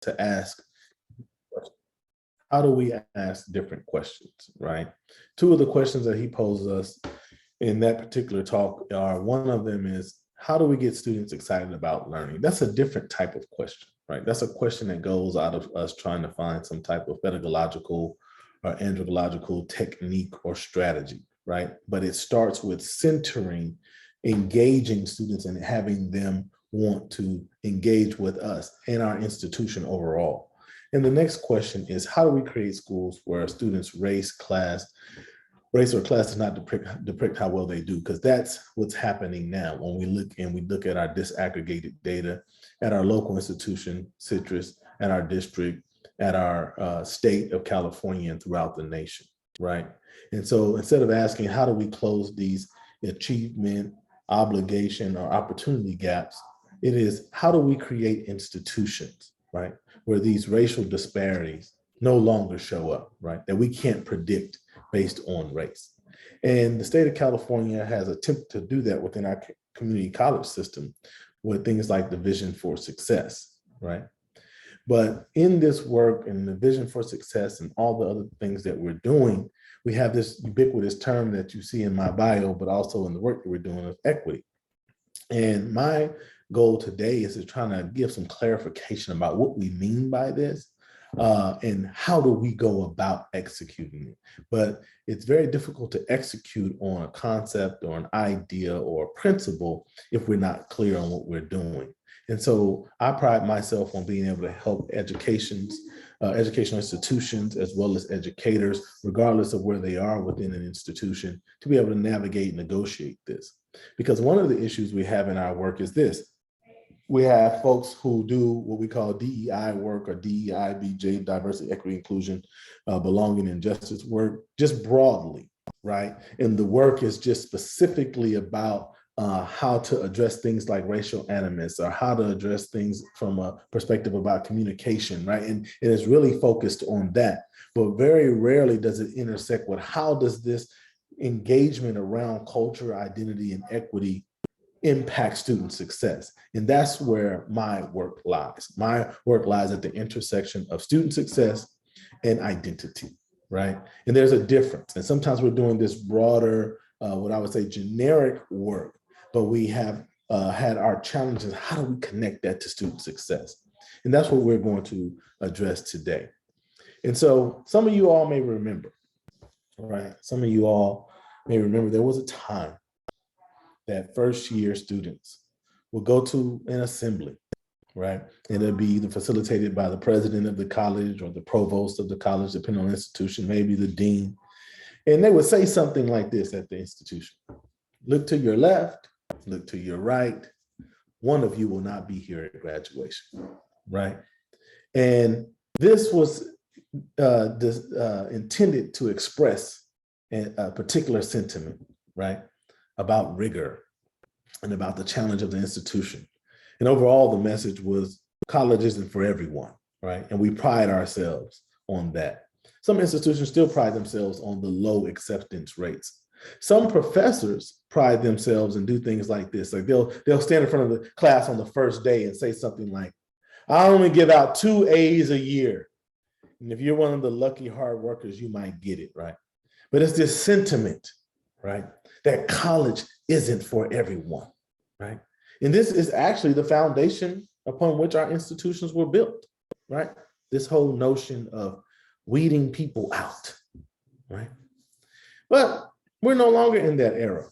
to ask, how do we ask different questions, right? Two of the questions that he poses us in that particular talk are, one of them is, how do we get students excited about learning? That's a different type of question, right? That's a question that goes out of us trying to find some type of pedagogical or andragogical technique or strategy, right? But it starts with centering, engaging students and having them want to engage with us and our institution overall. And the next question is, how do we create schools where students' race or class does not depict how well they do? Because that's what's happening now when we look at our disaggregated data at our local institution, Citrus, at our district, at our state of California, and throughout the nation, right? And so instead of asking, how do we close these achievement, obligation, or opportunity gaps, it is, how do we create institutions, right, where these racial disparities no longer show up, right, that we can't predict based on race. And the state of California has attempted to do that within our community college system with things like the Vision for Success, right? But in this work and the Vision for Success and all the other things that we're doing, we have this ubiquitous term that you see in my bio, but also in the work that we're doing, of equity. And my goal today is to try to give some clarification about what we mean by this and how do we go about executing it. But it's very difficult to execute on a concept or an idea or a principle if we're not clear on what we're doing. And so I pride myself on being able to help educational institutions, as well as educators, regardless of where they are within an institution, to be able to navigate and negotiate this. Because one of the issues we have in our work is this: we have folks who do what we call DEI work, or DEI, BJ, diversity, equity, inclusion, belonging, and justice work, just broadly, right? And the work is just specifically about how to address things like racial animus, or how to address things from a perspective about communication, right? And it's really focused on that. But very rarely does it intersect with, how does this engagement around culture, identity, and equity impact student success? And that's where my work lies. My work lies at the intersection of student success and identity, right? And there's a difference. And sometimes we're doing this broader, what I would say generic work, but we have had our challenges. How do we connect that to student success? And that's what we're going to address today. And so some of you all may remember, right? Some of you all may remember there was a time that first year students will go to an assembly, right? And it'll be either facilitated by the president of the college or the provost of the college, depending on the institution, maybe the dean. And they would say something like this at the institution: look to your left, look to your right. One of you will not be here at graduation, right? And this was intended to express a particular sentiment, right, about rigor and about the challenge of the institution. And overall, the message was, college isn't for everyone, right? And we pride ourselves on that. Some institutions still pride themselves on the low acceptance rates. Some professors pride themselves and do things like this. Like they'll stand in front of the class on the first day and say something like, I only give out 2 A's a year. And if you're one of the lucky hard workers, you might get it, right? But it's this sentiment, right, that college isn't for everyone, right? And this is actually the foundation upon which our institutions were built, right? This whole notion of weeding people out, right? But we're no longer in that era.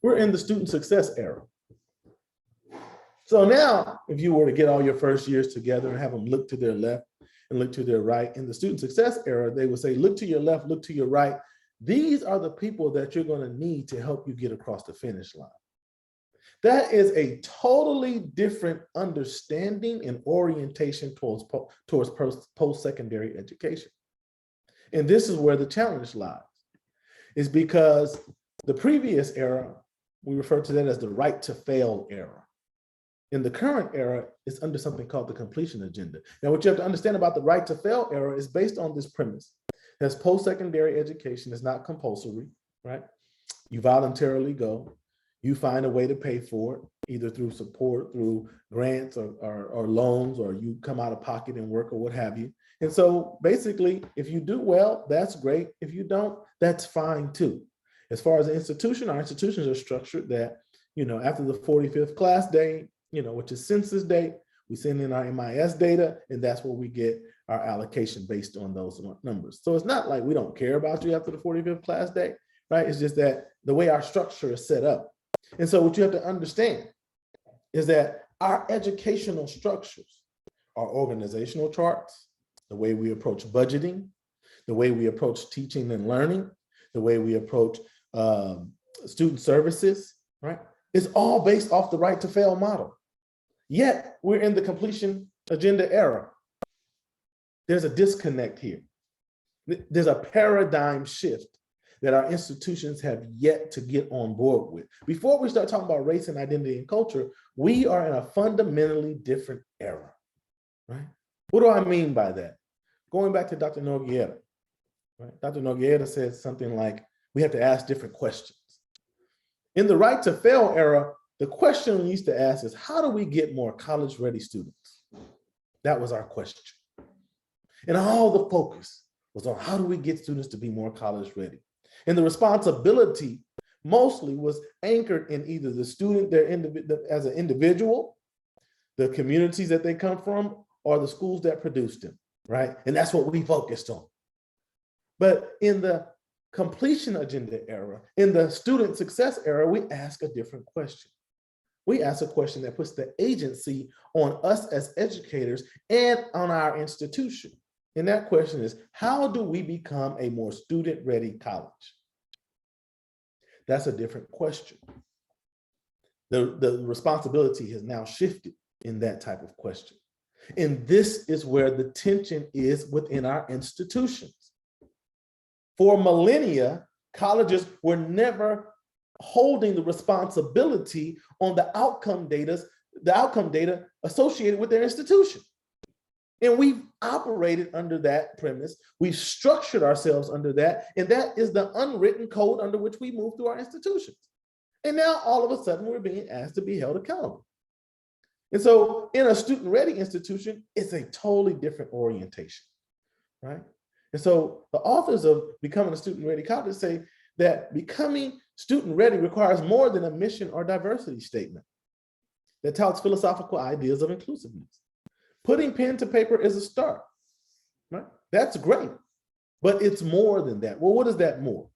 We're in the student success era. So now, if you were to get all your first years together and have them look to their left and look to their right, in the student success era, they would say, look to your left, look to your right. These are the people that you're going to need to help you get across the finish line. That is a totally different understanding and orientation towards post-secondary education. And this is where the challenge lies, is because the previous era, we refer to that as the right to fail era. In the current era, it's under something called the completion agenda. Now, what you have to understand about the right to fail era is based on this premise: that post-secondary education is not compulsory, right? You voluntarily go, You find a way to pay for it, either through support, through grants or loans, or you come out of pocket and work or what have you. And so basically, if you do well, that's great. If you don't, that's fine too. As far as the institution, our institutions are structured that, after the 45th class day, which is census day, we send in our MIS data, and that's where we get our allocation based on those numbers. So it's not like we don't care about you after the 45th class day, right? It's just that the way our structure is set up. And so what you have to understand is that our educational structures, our organizational charts, the way we approach budgeting, the way we approach teaching and learning, the way we approach student services, right? It's all based off the right to fail model. Yet we're in the completion agenda era. There's a disconnect here. There's a paradigm shift that our institutions have yet to get on board with. Before we start talking about race and identity and culture, we are in a fundamentally different era, right? What do I mean by that? Going back to Dr. Nogueira, right? Dr. Nogueira said something like, we have to ask different questions. In the right to fail era, the question we used to ask is, how do we get more college-ready students? That was our question. And all the focus was on how do we get students to be more college-ready? And the responsibility mostly was anchored in either the student as an individual, the communities that they come from, or the schools that produced them, right? And that's what we focused on. But in the completion agenda era, in the student success era, we ask a different question. We ask a question that puts the agency on us as educators and on our institution. And that question is, how do we become a more student-ready college? That's a different question. The responsibility has now shifted in that type of question. And this is where the tension is within our institutions. For millennia, colleges were never holding the responsibility on the outcome data associated with their institution. And we've operated under that premise. We've structured ourselves under that. And that is the unwritten code under which we move through our institutions. And now all of a sudden we're being asked to be held accountable. And so in a student-ready institution, it's a totally different orientation, right? And so the authors of Becoming a Student-Ready College say that becoming student-ready requires more than a mission or diversity statement that touts philosophical ideas of inclusiveness. Putting pen to paper is a start, right? That's great, but it's more than that. Well, what is that more?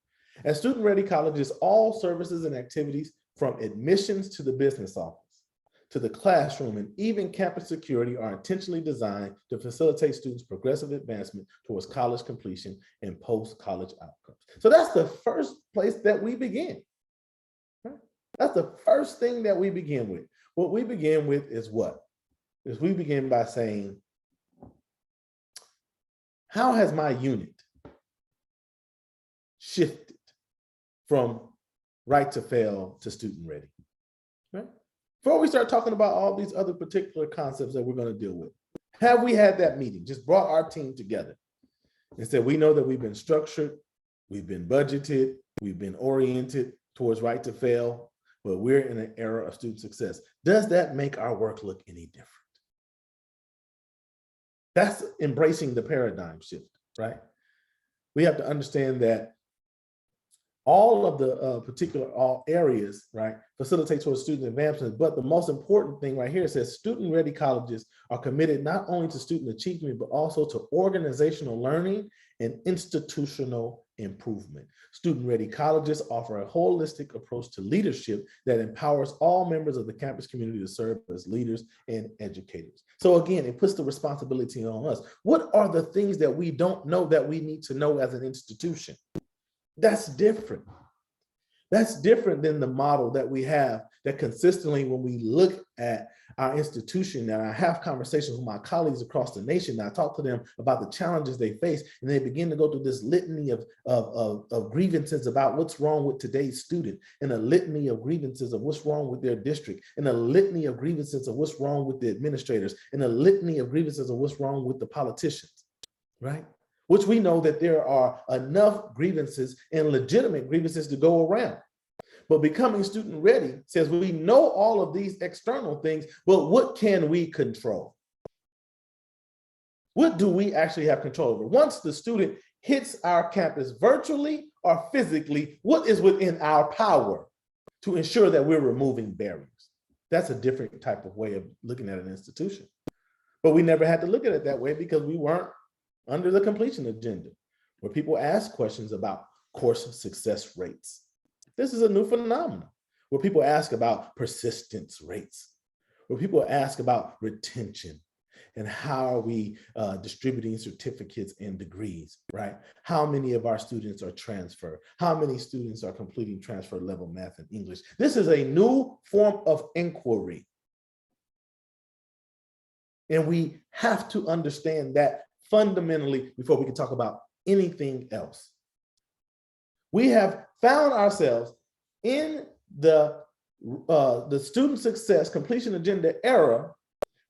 At student-ready colleges, all services and activities from admissions to the business office, to the classroom, and even campus security are intentionally designed to facilitate students' progressive advancement towards college completion and post-college outcomes. So that's the first place that we begin, right? That's the first thing that we begin with. What we begin with is what? Is we begin by saying, how has my unit shifted from right to fail to student ready, right? Before we start talking about all these other particular concepts that we're going to deal with, have we had that meeting, just brought our team together and said, we know that we've been structured, we've been budgeted, we've been oriented towards right to fail, but we're in an era of student success. Does that make our work look any different? That's embracing the paradigm shift, right? We have to understand that all of the particular areas, right, facilitate towards student advancement. But the most important thing right here says student-ready colleges are committed not only to student achievement, but also to organizational learning and institutional improvement. Student-ready colleges offer a holistic approach to leadership that empowers all members of the campus community to serve as leaders and educators. So again, it puts the responsibility on us. What are the things that we don't know that we need to know as an institution? That's different. That's different than the model that we have that consistently, when we look at our institution, and I have conversations with my colleagues across the nation, and I talk to them about the challenges they face, and they begin to go through this litany of grievances about what's wrong with today's student, and a litany of grievances of what's wrong with their district, and a litany of grievances of what's wrong with the administrators, and a litany of grievances of what's wrong with the politicians, right? Which we know that there are enough grievances and legitimate grievances to go around. But becoming student ready says we know all of these external things, but what can we control? What do we actually have control over? Once the student hits our campus virtually or physically, what is within our power to ensure that we're removing barriers? That's a different type of way of looking at an institution. But we never had to look at it that way because we weren't under the completion agenda, where people ask questions about course success rates. This is a new phenomenon where people ask about persistence rates, where people ask about retention and how are we distributing certificates and degrees, right? How many of our students are transferred? How many students are completing transfer level math and English? This is a new form of inquiry. And we have to understand that fundamentally before we can talk about anything else. We have found ourselves in the student success completion agenda era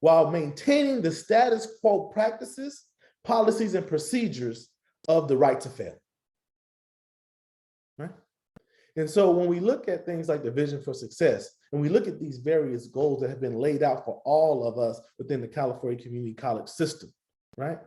while maintaining the status quo practices, policies, and procedures of the right to fail. Right? And so when we look at things like the vision for success, and we look at these various goals that have been laid out for all of us within the California Community College system, right?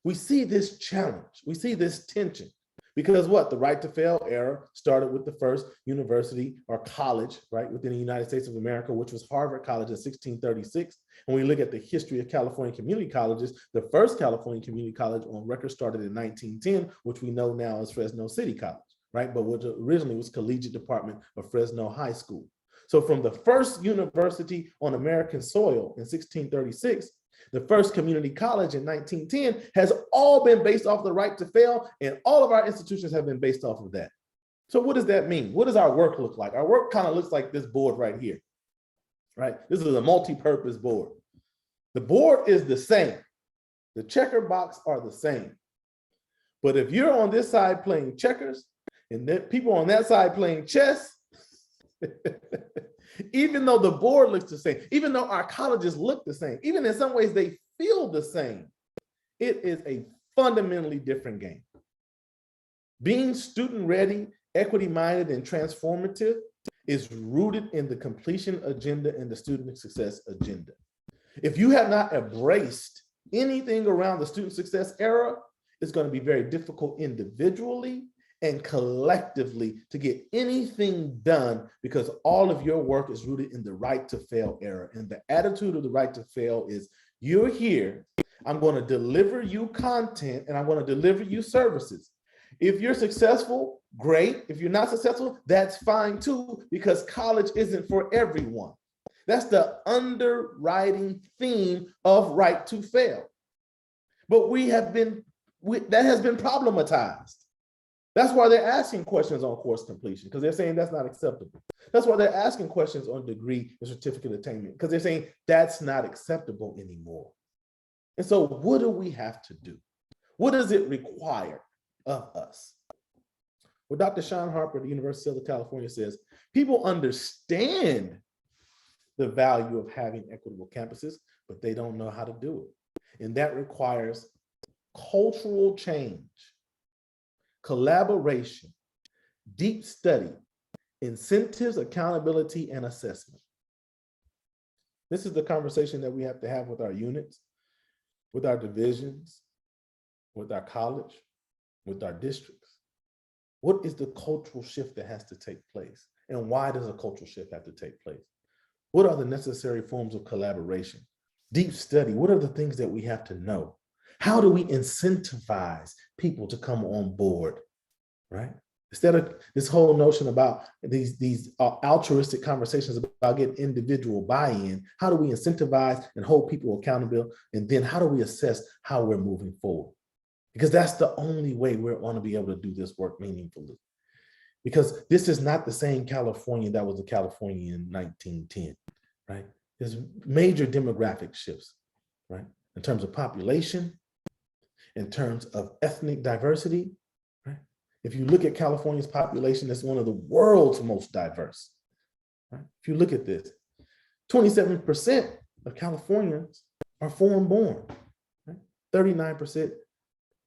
We see this challenge, we see this tension. Because what? The right to fail era started with the first university or college, right, within the United States of America, which was Harvard College in 1636. And when we look at the history of California community colleges, the first California community college on record started in 1910, which we know now as Fresno City College, right? But what originally was Collegiate Department of Fresno High School. So from the first university on American soil in 1636, the first community college in 1910 has all been based off the right to fail, and all of our institutions have been based off of that. So what does that mean? What does our work look like? Our work kind of looks like this board right here, right? This is a multi-purpose board. The board is the same. The checker box are the same. But if you're on this side playing checkers and then people on that side playing chess, even though the board looks the same, even though our colleges look the same, even in some ways they feel the same, it is a fundamentally different game. Being student ready, equity minded, and transformative is rooted in the completion agenda and the student success agenda. If you have not embraced anything around the student success era, it's going to be very difficult individually and collectively to get anything done because all of your work is rooted in the right to fail era. And the attitude of the right to fail is, you're here, I'm going to deliver you content and I'm going to deliver you services. If you're successful, great. If you're not successful, that's fine too, because college isn't for everyone. That's the underwriting theme of right to fail. But that has been problematized. That's why they're asking questions on course completion, because they're saying that's not acceptable. That's why they're asking questions on degree and certificate attainment, because they're saying that's not acceptable anymore. And so what do we have to do? What does it require of us? Well, Dr. Sean Harper at the University of Southern California says, people understand the value of having equitable campuses, but they don't know how to do it. And that requires cultural change, collaboration, deep study, incentives, accountability, and assessment. This is the conversation that we have to have with our units, with our divisions, with our college, with our districts. What is the cultural shift that has to take place? And why does a cultural shift have to take place? What are the necessary forms of collaboration? Deep study, what are the things that we have to know? How do we incentivize people to come on board, right? Instead of this whole notion about these altruistic conversations about getting individual buy-in, how do we incentivize and hold people accountable? And then how do we assess how we're moving forward? Because that's the only way we're going to be able to do this work meaningfully. Because this is not the same California that was the California in 1910, right? There's major demographic shifts, right? In terms of population, in terms of ethnic diversity, right? If you look at California's population, it's one of the world's most diverse, right? If you look at this, 27% of Californians are foreign born, right? 39%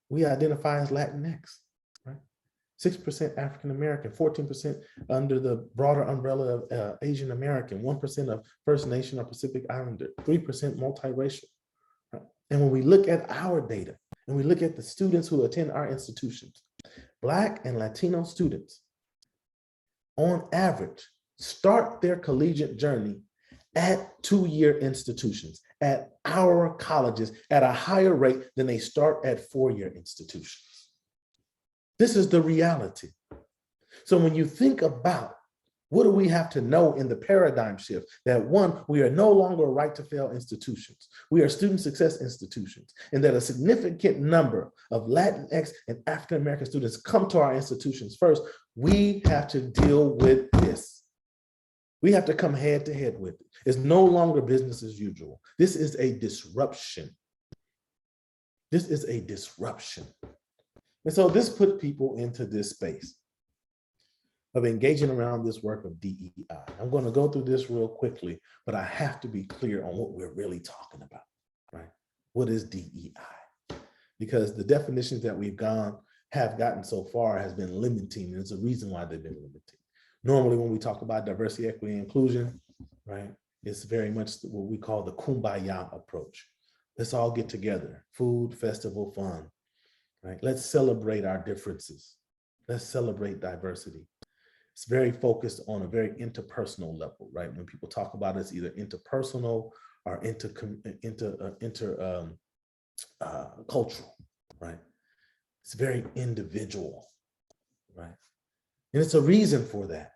we identify as Latinx, right? 6% African American, 14% under the broader umbrella of Asian American, 1% of First Nation or Pacific Islander, 3% multiracial. Right? And when we look at our data and we look at the students who attend our institutions, Black and Latino students, on average, start their collegiate journey at two-year institutions, at our colleges, at a higher rate than they start at four-year institutions. This is the reality. So when you think about what do we have to know in the paradigm shift, that one, we are no longer right to fail institutions. We are student success institutions, and that a significant number of Latinx and African-American students come to our institutions first. We have to deal with this. We have to come head to head with it. It's no longer business as usual. This is a disruption. This is a disruption. And so this put people into this space of engaging around this work of DEI. I'm going to go through this real quickly, but I have to be clear on what we're really talking about, right? What is DEI? Because the definitions that have gotten so far has been limiting, and there's a reason why they've been limiting. Normally, when we talk about diversity, equity, and inclusion, right, it's very much what we call the kumbaya approach. Let's all get together, food, festival, fun, right? Let's celebrate our differences. Let's celebrate diversity. It's very focused on a very interpersonal level, right? When people talk about it, it's either interpersonal or cultural, right? It's very individual, right? And it's a reason for that,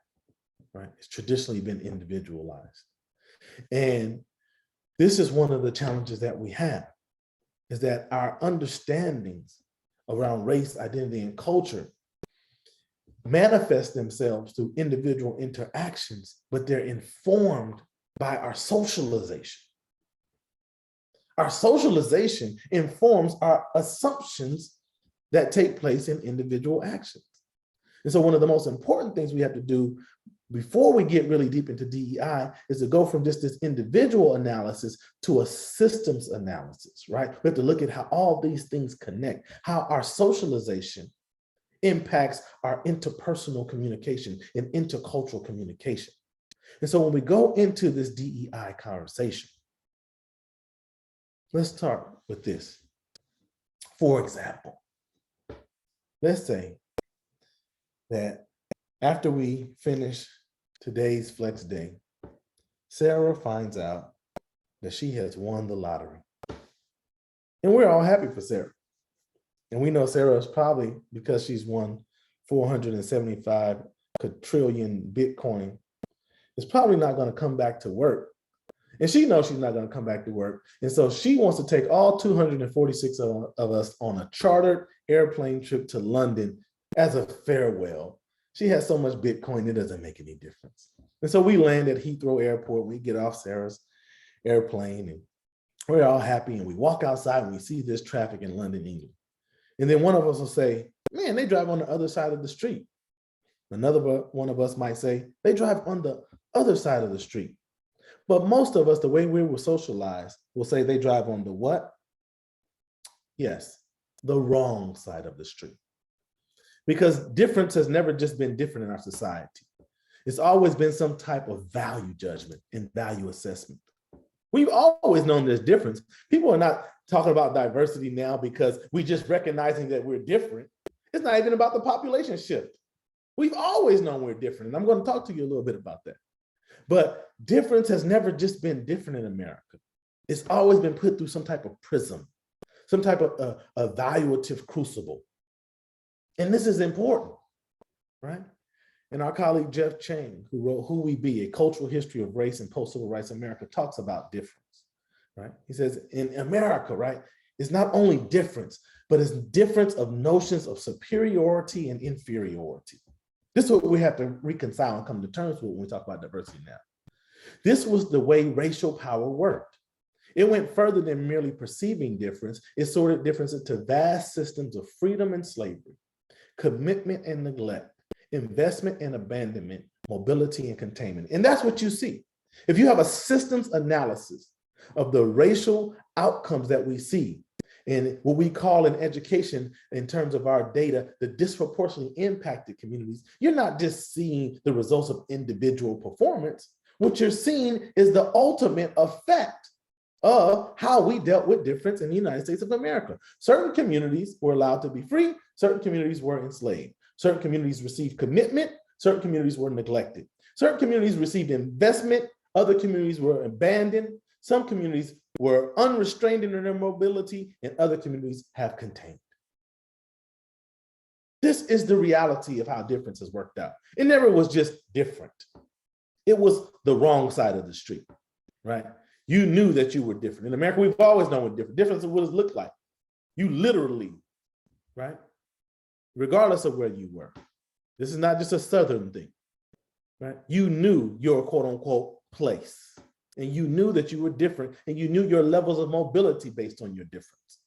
right? It's traditionally been individualized. And this is one of the challenges that we have, is that our understandings around race, identity, and culture manifest themselves through individual interactions, but they're informed by our socialization. Our socialization informs our assumptions that take place in individual actions. And so one of the most important things we have to do before we get really deep into DEI is to go from just this individual analysis to a systems analysis, right? We have to look at how all these things connect, how our socialization impacts our interpersonal communication and intercultural communication. And so when we go into this DEI conversation, let's start with this. For example, let's say that after we finish today's Flex Day, Sarah finds out that she has won the lottery. And we're all happy for Sarah. And we know Sarah is probably, because she's won 475 quadrillion Bitcoin, is probably not going to come back to work. And she knows she's not going to come back to work. And so she wants to take all 246 of us on a chartered airplane trip to London as a farewell. She has so much Bitcoin, it doesn't make any difference. And so we land at Heathrow Airport, we get off Sarah's airplane, and we're all happy, and we walk outside and we see this traffic in London, England. And then one of us will say, man, they drive on the other side of the street. Another one of us might say, they drive on the other side of the street. But most of us, the way we were socialized, will say they drive on the what? Yes, the wrong side of the street. Because difference has never just been different in our society. It's always been some type of value judgment and value assessment. We've always known there's difference. People are not talking about diversity now because we just recognizing that we're different. It's not even about the population shift. We've always known we're different. And I'm going to talk to you a little bit about that. But difference has never just been different in America. It's always been put through some type of prism, some type of evaluative crucible. And this is important, right? And our colleague Jeff Chang, who wrote Who We Be, A Cultural History of Race in Post-Civil Rights America, talks about difference, right? He says in America, right, it's not only difference, but it's difference of notions of superiority and inferiority. This is what we have to reconcile and come to terms with when we talk about diversity now. This was the way racial power worked. It went further than merely perceiving difference. It sorted difference into vast systems of freedom and slavery, commitment and neglect, investment and abandonment, mobility and containment. And that's what you see. If you have a systems analysis of the racial outcomes that we see And what we call in education, in terms of our data, the disproportionately impacted communities, you're not just seeing the results of individual performance. What you're seeing is the ultimate effect of how we dealt with difference in the United States of America. Certain communities were allowed to be free, certain communities were enslaved, certain communities received commitment, certain communities were neglected, certain communities received investment, other communities were abandoned, some communities were unrestrained in their mobility, and other communities have contained. This is the reality of how difference has worked out. It never was just different. It was the wrong side of the street, right? You knew that you were different. In America, we've always known what difference of what it looked like. You literally, right? Regardless of where you were. This is not just a Southern thing, right? You knew your quote unquote place, and you knew that you were different, and you knew your levels of mobility based on your difference,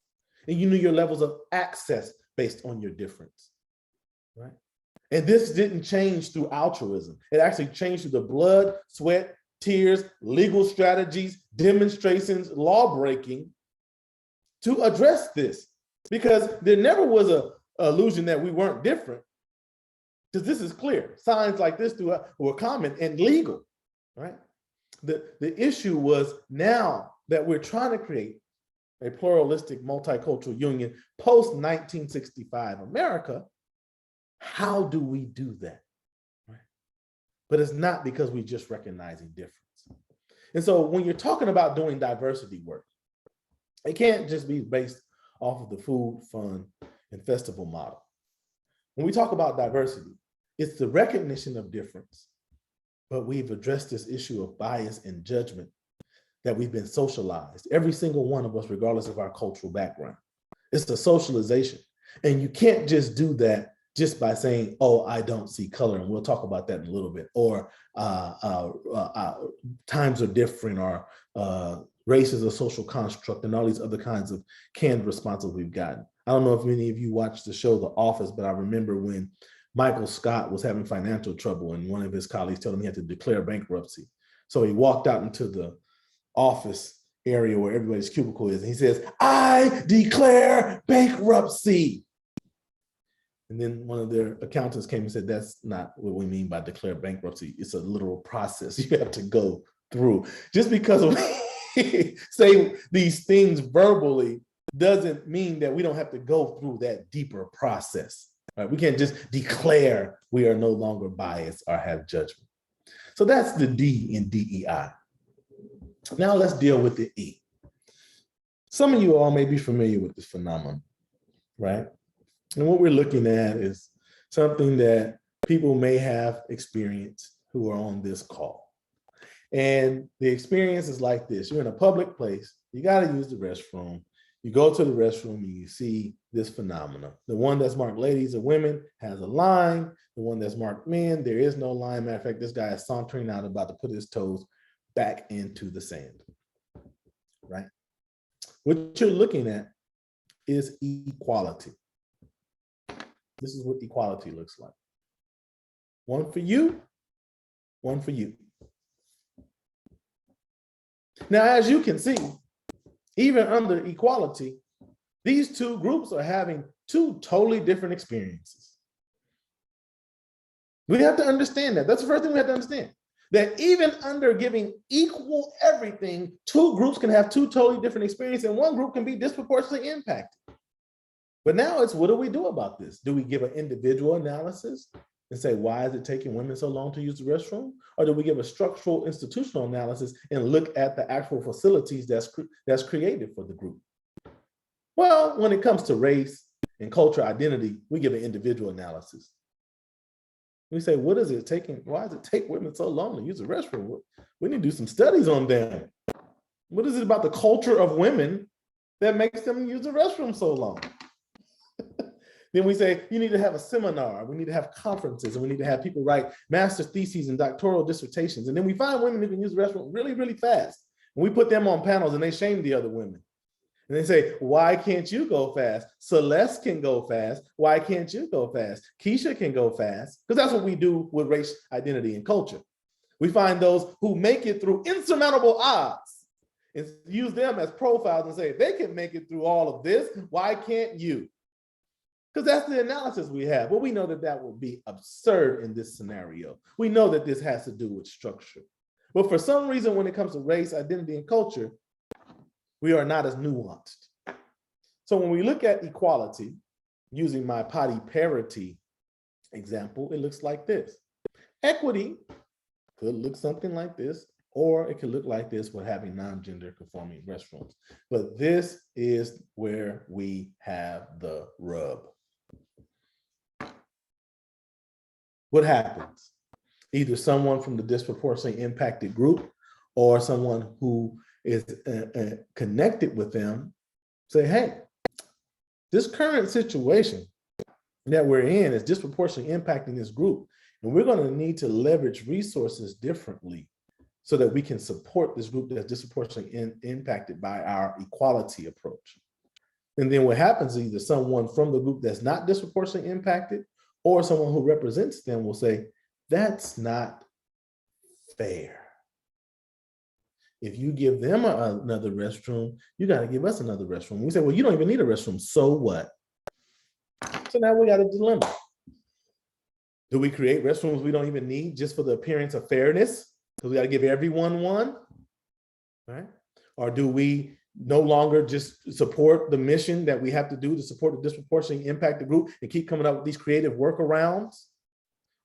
and you knew your levels of access based on your difference, right? And this didn't change through altruism. It actually changed through the blood, sweat, tears, legal strategies, demonstrations, law breaking to address this, because there never was an illusion that we weren't different, because this is clear. Signs like this were common and legal, right? The issue was, now that we're trying to create a pluralistic multicultural union post 1965 America, how do we do that? Right? But it's not because we're just recognizing difference. And so when you're talking about doing diversity work, it can't just be based off of the food, fun, and festival model. When we talk about diversity, it's the recognition of difference, but we've addressed this issue of bias and judgment that we've been socialized, every single one of us, regardless of our cultural background. It's the socialization. And you can't just do that just by saying, oh, I don't see color. And we'll talk about that in a little bit. Or times are different, or race is a social construct, and all these other kinds of canned responses we've gotten. I don't know if many of you watched the show The Office, but I remember when Michael Scott was having financial trouble and one of his colleagues told him he had to declare bankruptcy. So he walked out into the office area where everybody's cubicle is, and he says, I declare bankruptcy. And then one of their accountants came and said, that's not what we mean by declare bankruptcy. It's a literal process you have to go through. Just because we say these things verbally doesn't mean that we don't have to go through that deeper process. Right? We can't just declare we are no longer biased or have judgment. So that's the D in DEI. Now let's deal with the E. Some of you all may be familiar with this phenomenon, right? And what we're looking at is something that people may have experienced who are on this call. And the experience is like this. You're in a public place, you got to use the restroom. You go to the restroom and you see this phenomenon. The one that's marked ladies or women has a line. The one that's marked men, there is no line. Matter of fact, this guy is sauntering out, about to put his toes back into the sand, right? What you're looking at is equality. This is what equality looks like. One for you, one for you. Now, as you can see, even under equality, these two groups are having two totally different experiences. We have to understand that. That's the first thing we have to understand. That even under giving equal everything, two groups can have two totally different experiences, and one group can be disproportionately impacted. But now it's, what do we do about this? Do we give an individual analysis and say, why is it taking women so long to use the restroom? Or do we give a structural institutional analysis and look at the actual facilities that's created for the group? Well, when it comes to race and culture identity, we give an individual analysis. We say, what is it taking? Why does it take women so long to use the restroom? We need to do some studies on them. What is it about the culture of women that makes them use the restroom so long? Then we say, you need to have a seminar, we need to have conferences, and we need to have people write master's theses and doctoral dissertations. And then we find women who can use the restroom really, really fast. And we put them on panels and they shame the other women. And they say, why can't you go fast? Celeste can go fast. Why can't you go fast? Keisha can go fast. Because that's what we do with race, identity, and culture. We find those who make it through insurmountable odds. and use them as profiles and say, if they can make it through all of this, why can't you? Because that's the analysis we have. But we know that that would be absurd in this scenario. We know that this has to do with structure. But for some reason, when it comes to race, identity, and culture, we are not as nuanced. So when we look at equality, using my potty parity example, it looks like this. Equity could look something like this, or it could look like this with having non-gender conforming restrooms. But this is where we have the rub. What happens? Either someone from the disproportionately impacted group or someone who is connected with them say, hey, this current situation that we're in is disproportionately impacting this group. And we're going to need to leverage resources differently so that we can support this group that's disproportionately impacted by our equality approach. And then what happens is either someone from the group that's not disproportionately impacted or someone who represents them will say, that's not fair. If you give them another restroom, you got to give us another restroom. We say, well, you don't even need a restroom. So what? So now we got a dilemma. Do we create restrooms we don't even need just for the appearance of fairness? Because we got to give everyone one, right? Or do we no longer just support the mission that we have to do to support the disproportionately impacted group and keep coming up with these creative workarounds?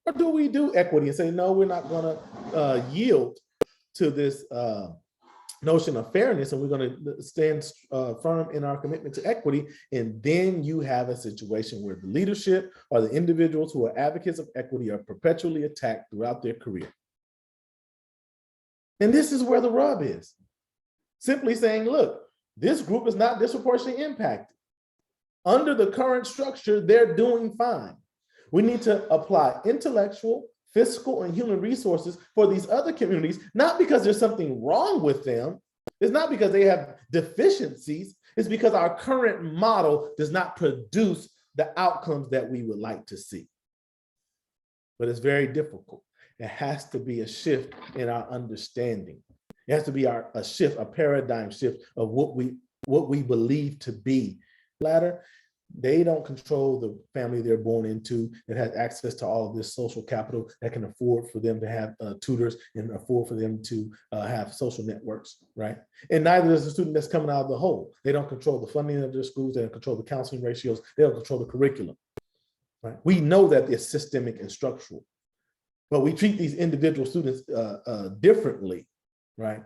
Or do we do equity and say, no, we're not going to yield to this notion of fairness, and we're going to stand firm in our commitment to equity? And then you have a situation where the leadership or the individuals who are advocates of equity are perpetually attacked throughout their career. And this is where the rub is. Simply saying, look, this group is not disproportionately impacted. Under the current structure, they're doing fine. We need to apply intellectual, fiscal, and human resources for these other communities, not because there's something wrong with them. It's not because they have deficiencies. It's because our current model does not produce the outcomes that we would like to see. But it's very difficult. It has to be a shift in our understanding. It has to be a shift, a paradigm shift of what we believe to be. Latter, they don't control the family they're born into that has access to all of this social capital that can afford for them to have tutors and afford for them to have social networks, right? And neither does the student that's coming out of the hole. They don't control the funding of their schools. They don't control the counseling ratios. They don't control the curriculum, right? We know that it's systemic and structural, but we treat these individual students differently, right?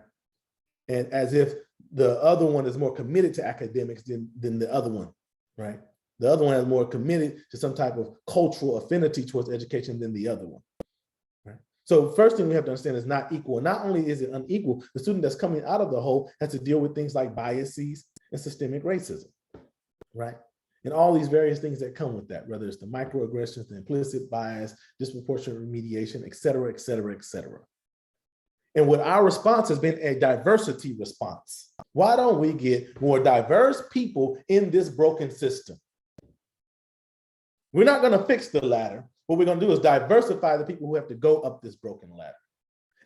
And as if the other one is more committed to academics than the other one, right? The other one is more committed to some type of cultural affinity towards education than the other one, right? So first thing we have to understand is not equal. And not only is it unequal, the student that's coming out of the hole has to deal with things like biases and systemic racism, right? And all these various things that come with that, whether it's the microaggressions, the implicit bias, disproportionate remediation, et cetera, et cetera, et cetera. And what our response has been a diversity response. Why don't we get more diverse people in this broken system? We're not going to fix the ladder. What we're going to do is diversify the people who have to go up this broken ladder.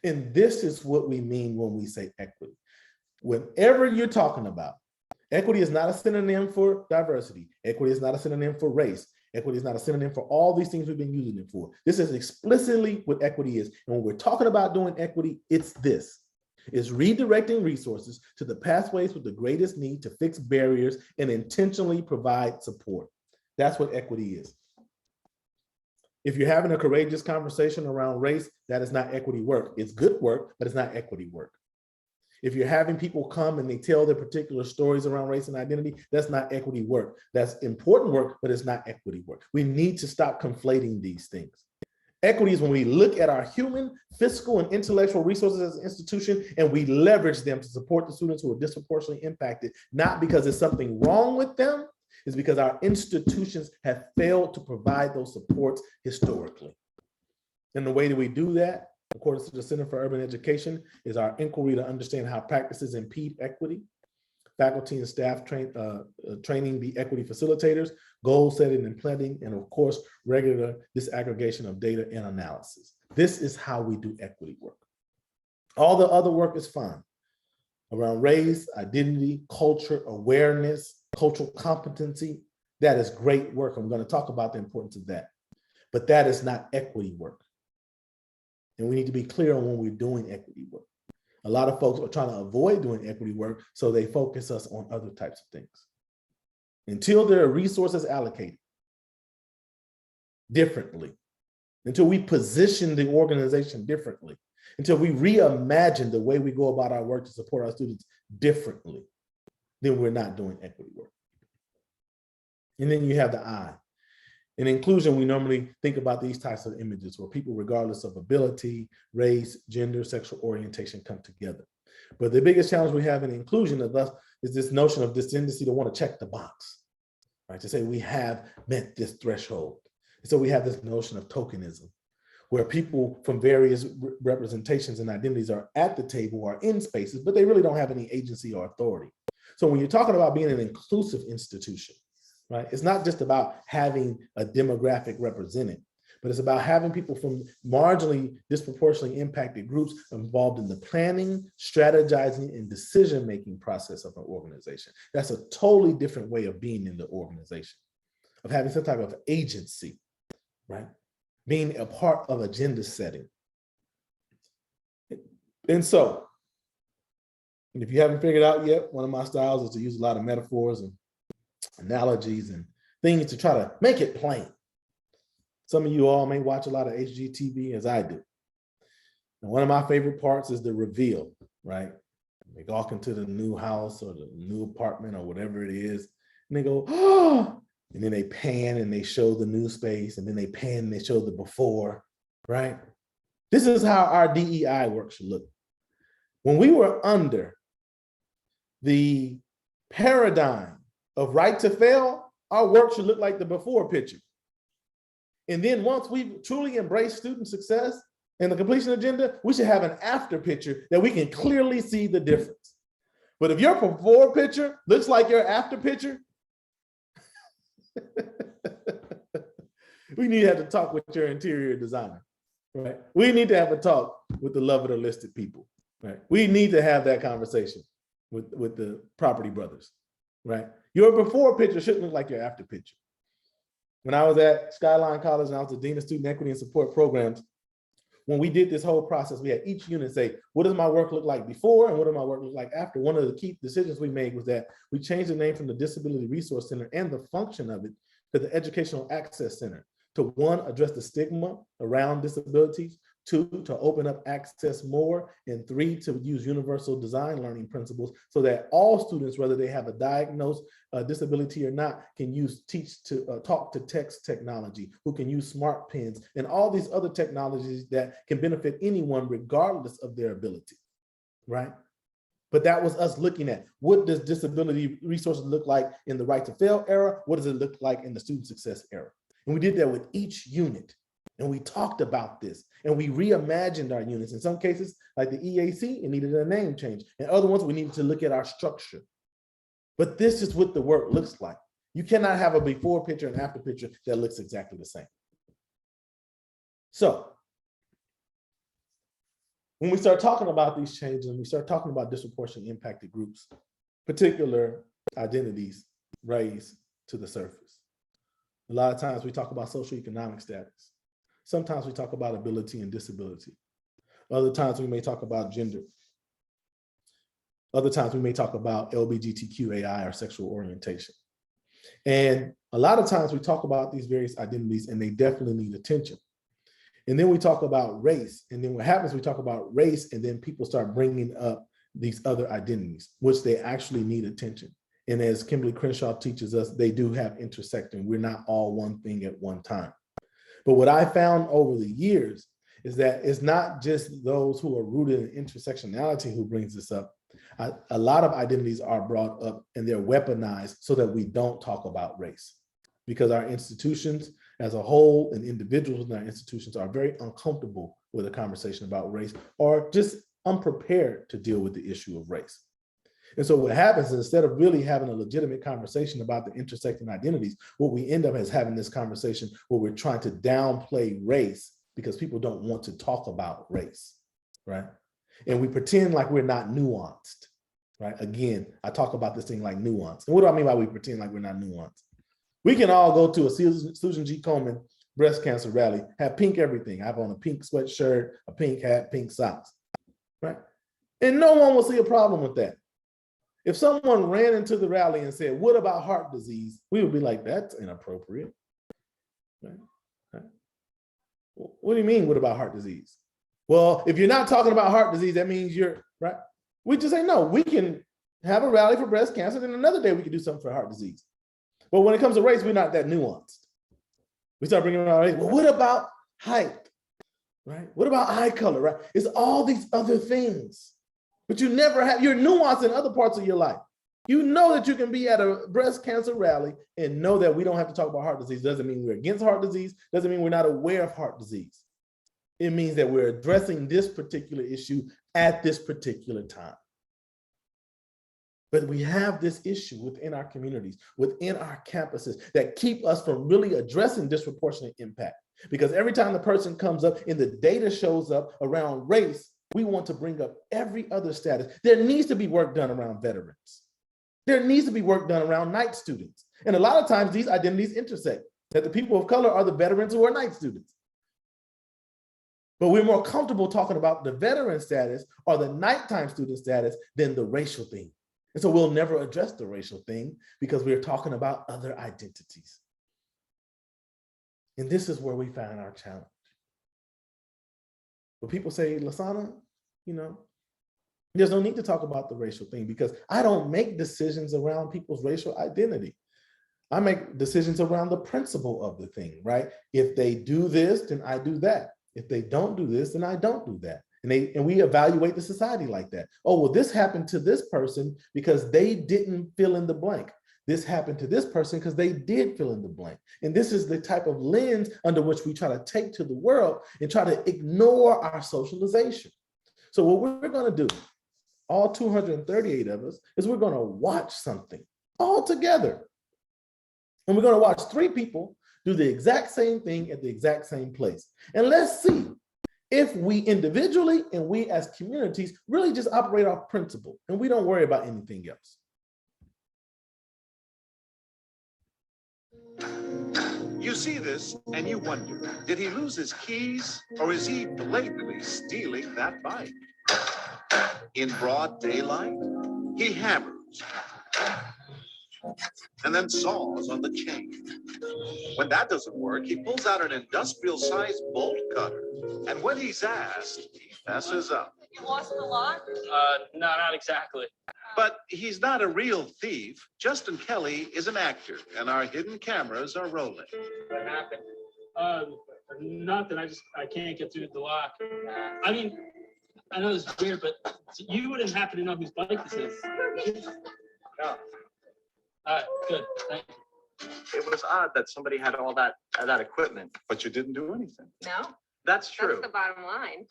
And this is what we mean when we say equity. Whenever you're talking about, equity is not a synonym for diversity. Equity is not a synonym for race. Equity is not a synonym for all these things we've been using it for. This is explicitly what equity is. And when we're talking about doing equity, it's this. It's redirecting resources to the pathways with the greatest need to fix barriers and intentionally provide support. That's what equity is. If you're having a courageous conversation around race, that is not equity work. It's good work, but it's not equity work. If you're having people come and they tell their particular stories around race and identity, that's not equity work. That's important work, but it's not equity work. We need to stop conflating these things. Equity is when we look at our human, fiscal, and intellectual resources as an institution, and we leverage them to support the students who are disproportionately impacted, not because there's something wrong with them, it's because our institutions have failed to provide those supports historically. And the way that we do that, according to the Center for Urban Education, is our inquiry to understand how practices impede equity, faculty and staff training the equity facilitators, goal setting and planning, and of course, regular disaggregation of data and analysis. This is how we do equity work. All the other work is fine, around race, identity, culture, awareness, cultural competency. That is great work. I'm going to talk about the importance of that. But that is not equity work. And we need to be clear on when we're doing equity work. A lot of folks are trying to avoid doing equity work, so they focus us on other types of things. Until there are resources allocated differently, until we position the organization differently, until we reimagine the way we go about our work to support our students differently, then we're not doing equity work. And then you have the I. In inclusion, we normally think about these types of images where people, regardless of ability, race, gender, sexual orientation, come together. But the biggest challenge we have in inclusion is this notion of this tendency to want to check the box, right? To say we have met this threshold. So we have this notion of tokenism, where people from various representations and identities are at the table or in spaces, but they really don't have any agency or authority. So when you're talking about being an inclusive institution, right, it's not just about having a demographic represented, but it's about having people from marginally disproportionately impacted groups involved in the planning, strategizing, and decision-making process of an organization. That's a totally different way of being in the organization, of having some type of agency, right? Being a part of agenda setting. And so, if you haven't figured out yet, one of my styles is to use a lot of metaphors and analogies and things to try to make it plain. Some of you all may watch a lot of HGTV as I do. And one of my favorite parts is the reveal, right? They walk into the new house or the new apartment or whatever it is, and they go, oh, and then they pan and they show the new space, and then they pan and they show the before, right? This is how our DEI work should look. When we were under the paradigm of right to fail, our work should look like the before picture. And then once we've truly embraced student success and the completion agenda, we should have an after picture that we can clearly see the difference. But if your before picture looks like your after picture, we need to have to talk with your interior designer, right? We need to have a talk with the love of the listed people, right? We need to have that conversation with the property brothers, right? Your before picture shouldn't look like your after picture. When I was at Skyline College and I was the Dean of Student Equity and Support Programs, when we did this whole process, we had each unit say, what does my work look like before and what does my work look like after? One of the key decisions we made was that we changed the name from the Disability Resource Center and the function of it to the Educational Access Center, to one, address the stigma around disabilities, two, to open up access more, and three, to use universal design learning principles so that all students, whether they have a diagnosed disability or not, can use talk to text technology, who can use smart pens and all these other technologies that can benefit anyone regardless of their ability, right? But that was us looking at what does disability resources look like in the right to fail era? What does it look like in the student success era? And we did that with each unit. And we talked about this and we reimagined our units. In some cases, like the EAC, it needed a name change. In other ones, we needed to look at our structure. But this is what the work looks like. You cannot have a before picture and after picture that looks exactly the same. So when we start talking about these changes and we start talking about disproportionately impacted groups, particular identities rise to the surface. A lot of times we talk about socioeconomic status. Sometimes we talk about ability and disability. Other times we may talk about gender. Other times we may talk about LGBTQAI or sexual orientation. And a lot of times we talk about these various identities and they definitely need attention. And then we talk about race. And then what happens, we talk about race and then people start bringing up these other identities, which they actually need attention. And as Kimberly Crenshaw teaches us, they do have intersecting. We're not all one thing at one time. But what I found over the years is that it's not just those who are rooted in intersectionality who brings this up. A lot of identities are brought up and they're weaponized so that we don't talk about race, because our institutions as a whole and individuals in our institutions are very uncomfortable with a conversation about race or just unprepared to deal with the issue of race. And so what happens is, instead of really having a legitimate conversation about the intersecting identities, what we end up is having this conversation where we're trying to downplay race because people don't want to talk about race, right? And we pretend like we're not nuanced. right? Again, I talk about this thing like nuance. And what do I mean by we pretend like we're not nuanced? We can all go to a Susan G. Komen breast cancer rally, have pink everything. I have on a pink sweatshirt, a pink hat, pink socks, right? And no one will see a problem with that. If someone ran into the rally and said, what about heart disease? We would be like, that's inappropriate. Right? Right? What do you mean, what about heart disease? Well, if you're not talking about heart disease, that means you're, right? We just say, no, we can have a rally for breast cancer, then another day we can do something for heart disease. But when it comes to race, we're not that nuanced. We start bringing around race. Well, what about height, right? What about eye color, right? It's all these other things, but you never have, you're nuanced in other parts of your life. You know that you can be at a breast cancer rally and know that we don't have to talk about heart disease. Doesn't mean we're against heart disease. Doesn't mean we're not aware of heart disease. It means that we're addressing this particular issue at this particular time. But we have this issue within our communities, within our campuses that keep us from really addressing disproportionate impact. Because every time the person comes up and the data shows up around race, we want to bring up every other status. There needs to be work done around veterans. There needs to be work done around night students. And a lot of times these identities intersect, that the people of color are the veterans who are night students. But we're more comfortable talking about the veteran status or the nighttime student status than the racial thing. And so we'll never address the racial thing because we're talking about other identities. And this is where we find our challenge. But people say, Lasana, you know, there's no need to talk about the racial thing because I don't make decisions around people's racial identity. I make decisions around the principle of the thing, right? If they do this, then I do that. If they don't do this, then I don't do that. And we evaluate the society like that. Oh, well, this happened to this person because they didn't fill in the blank. This happened to this person because they did fill in the blank. And this is the type of lens under which we try to take to the world and try to ignore our socialization. So what we're going to do, all 238 of us, is we're going to watch something all together. And we're going to watch 3 people do the exact same thing at the exact same place. And let's see if we individually and we as communities really just operate off principle and we don't worry about anything else. You see this and you wonder, did he lose his keys or is he blatantly stealing that bike? In broad daylight, he hammers and then saws on the chain. When that doesn't work, he pulls out an industrial-sized bolt cutter. And when he's asked, he messes up. You lost the lock? No, not exactly. But he's not a real thief. Justin Kelly is an actor, and our hidden cameras are rolling. What happened? Nothing. I can't get through the lock. I mean, I know this is weird, but you wouldn't happen to know whose bike this is. No. All right, good. Thank you. It was odd that somebody had all that equipment. But you didn't do anything. No, That's true. that's the bottom line.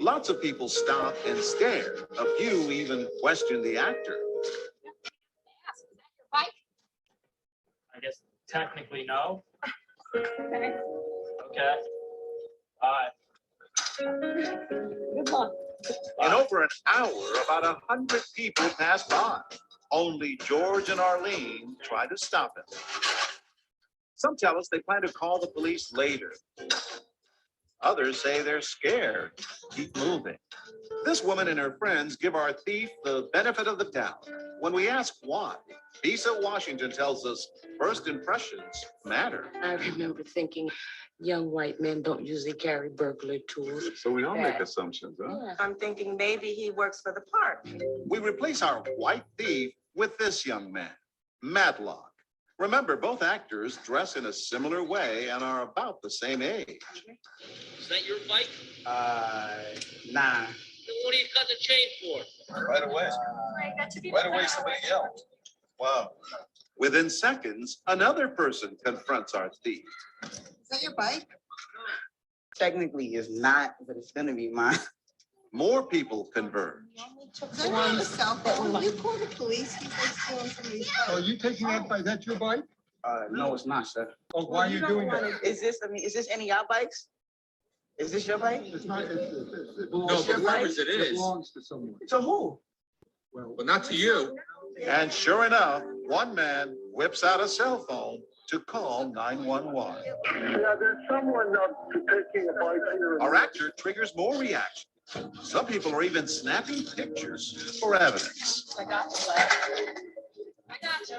Lots of people stop and stare. A few even question the actor. Yes, is that your bike? I guess technically no. Okay. Okay. All right. Good luck. In over an hour, about 100 people pass by. Only George and Arlene try to stop him. Some tell us they plan to call the police later. Others say they're scared. Keep moving. This woman and her friends give our thief the benefit of the doubt. When we ask why, Visa Washington tells us first impressions matter. I remember thinking young white men don't usually carry burglar tools. So we all make Yeah. assumptions, huh? Yeah. I'm thinking maybe he works for the park. We replace our white thief with this young man, Matlock. Remember, both actors dress in a similar way and are about the same age. Is that your bike? Nah. Then what do you cut the chain for? Right away. Right away, somebody yelled. Wow. Within seconds, another person confronts our thief. Is that your bike? Technically, it's not, but it's gonna be mine. More people converge. Does anyone have a cell phone? Will you call the police? He's like stealing somebody's bike. Are you taking that bike? That's your bike? No, it's not, sir. Oh, why are you doing that? Is this any of your bikes? Is this your bike? It's not. It No, belongs but whoever's it it is. belongs to someone. To who? Well, but not to you. And sure enough, one man whips out a cell phone to call 911. Yeah, there's someone taking a bike here. Our actor triggers more reaction. Some people are even snapping pictures for evidence. I got you. I got you.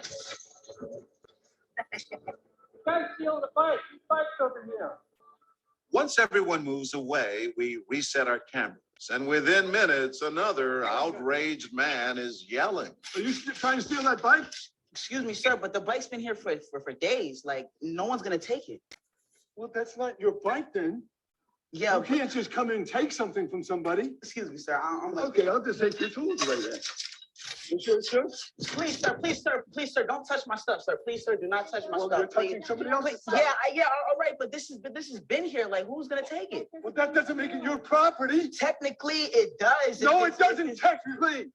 Guys stealing the bike. Bike's over here. Once everyone moves away, we reset our cameras. And within minutes, another outraged man is yelling. Are you trying to steal that bike? Excuse me, sir, but the bike's been here for days. Like, no one's gonna take it. Well, that's not your bike then. Yeah, You can't just come in and take something from somebody. excuse me, sir. I'm like, Okay, I'll just take your tools right there. You sure, sir? please, sir, don't touch my stuff, sir. Please, sir, do not touch my Well, stuff. you're touching Please. somebody else's stuff. Yeah, all right, but this has been here. Like, who's gonna take it? Well, that doesn't make it your property. Technically, it does. No, If it doesn't technically.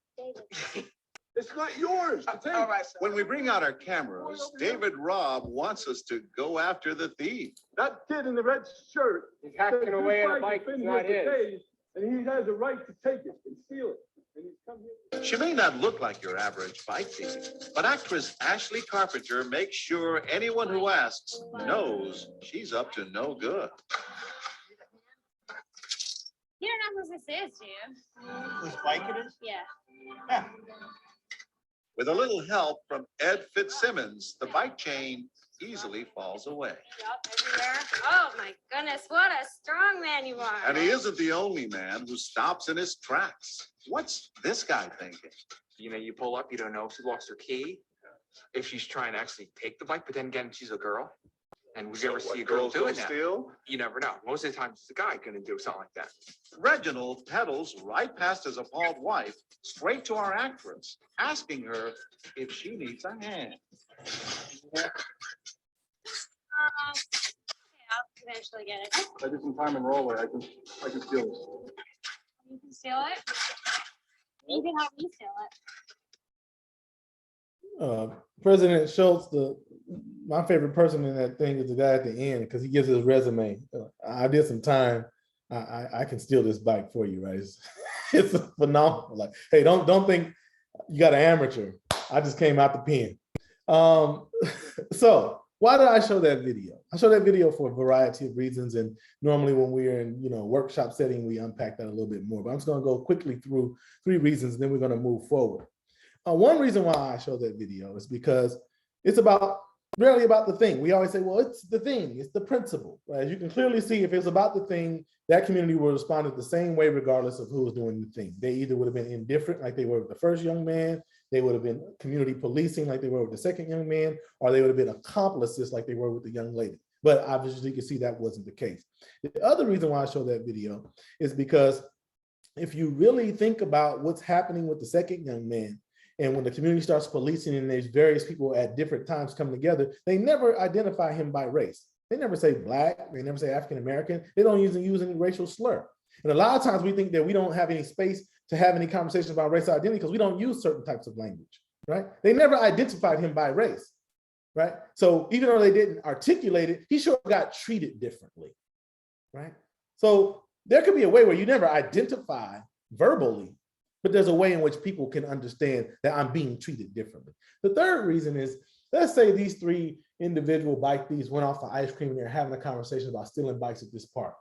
It's not yours to take. All right, sir. When we bring out our cameras, David Robb wants us to go after the thief. That kid in the red shirt. He's hacking away at a bike has that's been not here for his. days, and he has a right to take it and steal it. And he's come here. She may not look like your average bike thief, but actress Ashley Carpenter makes sure anyone who asks knows she's up to no good. You don't know who this is, do you? Whose bike it is? Yeah. With a little help from Ed Fitzsimmons, the bike chain easily falls away. Yup, everywhere. Oh my goodness, what a strong man you are. And he isn't the only man who stops in his tracks. What's this guy thinking? You know, you pull up, you don't know if she lost her key, if she's trying to actually take the bike, but then again, she's a girl. And we ever see a girl doing that? You never know. Most of the time, it's the guy gonna do something like that. Reginald pedals right past his appalled wife, straight to our actress, asking her if she needs a hand. Okay, I'll eventually get it. I did some time in Rollway. I can steal this. You can steal it. You can help me steal it. President Schultz, my favorite person in that thing is the guy at the end because he gives his resume. I did some time. I can steal this bike for you, right? It's phenomenal. Like, hey, don't think you got an amateur. I just came out the pen. So why did I show that video? I show that video for a variety of reasons, and normally when we're in workshop setting, we unpack that a little bit more. But I'm just going to go quickly through 3 reasons, and then we're going to move forward. One reason why I show that video is because it's rarely about the thing. We always say, well, it's the thing, it's the principle, right? As you can clearly see, if it's about the thing, that community will respond the same way regardless of who is doing the thing. They either would have been indifferent like they were with the first young man, they would have been community policing like they were with the second young man, or they would have been accomplices like they were with the young lady. But obviously you can see that wasn't the case. The other reason why I show that video is because if you really think about what's happening with the second young man, and when the community starts policing and there's various people at different times come together, they never identify him by race. They never say Black, they never say African-American. They don't use any racial slur. And a lot of times we think that we don't have any space to have any conversations about racial identity because we don't use certain types of language, right? They never identified him by race, right? So even though they didn't articulate it, he sure got treated differently, right? So there could be a way where you never identify verbally, but there's a way in which people can understand that I'm being treated differently. The third reason is, let's say these 3 individual bike thieves went off for ice cream and they're having a conversation about stealing bikes at this park.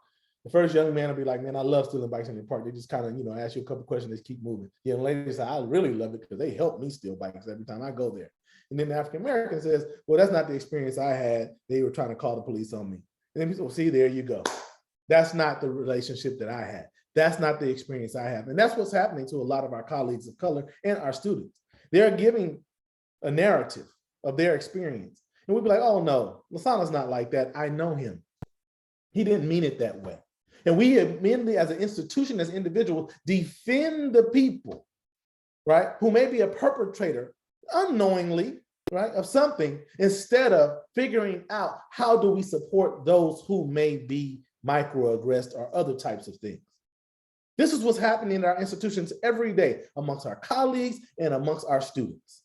The first young man will be like, man, I love stealing bikes in the park. They just kind of, ask you a couple questions, they keep moving. The young lady says, I really love it because they help me steal bikes every time I go there. And then the African-American says, well, that's not the experience I had. They were trying to call the police on me. And then people see, there you go. That's not the relationship that I had. That's not the experience I have. And that's what's happening to a lot of our colleagues of color and our students. They're giving a narrative of their experience. And we'd be like, oh no, Lasana's not like that. I know him. He didn't mean it that way. And we have mainly as an institution, as individuals, defend the people, right, who may be a perpetrator unknowingly, right, of something, instead of figuring out how do we support those who may be microaggressed or other types of things. This is what's happening in our institutions every day amongst our colleagues and amongst our students.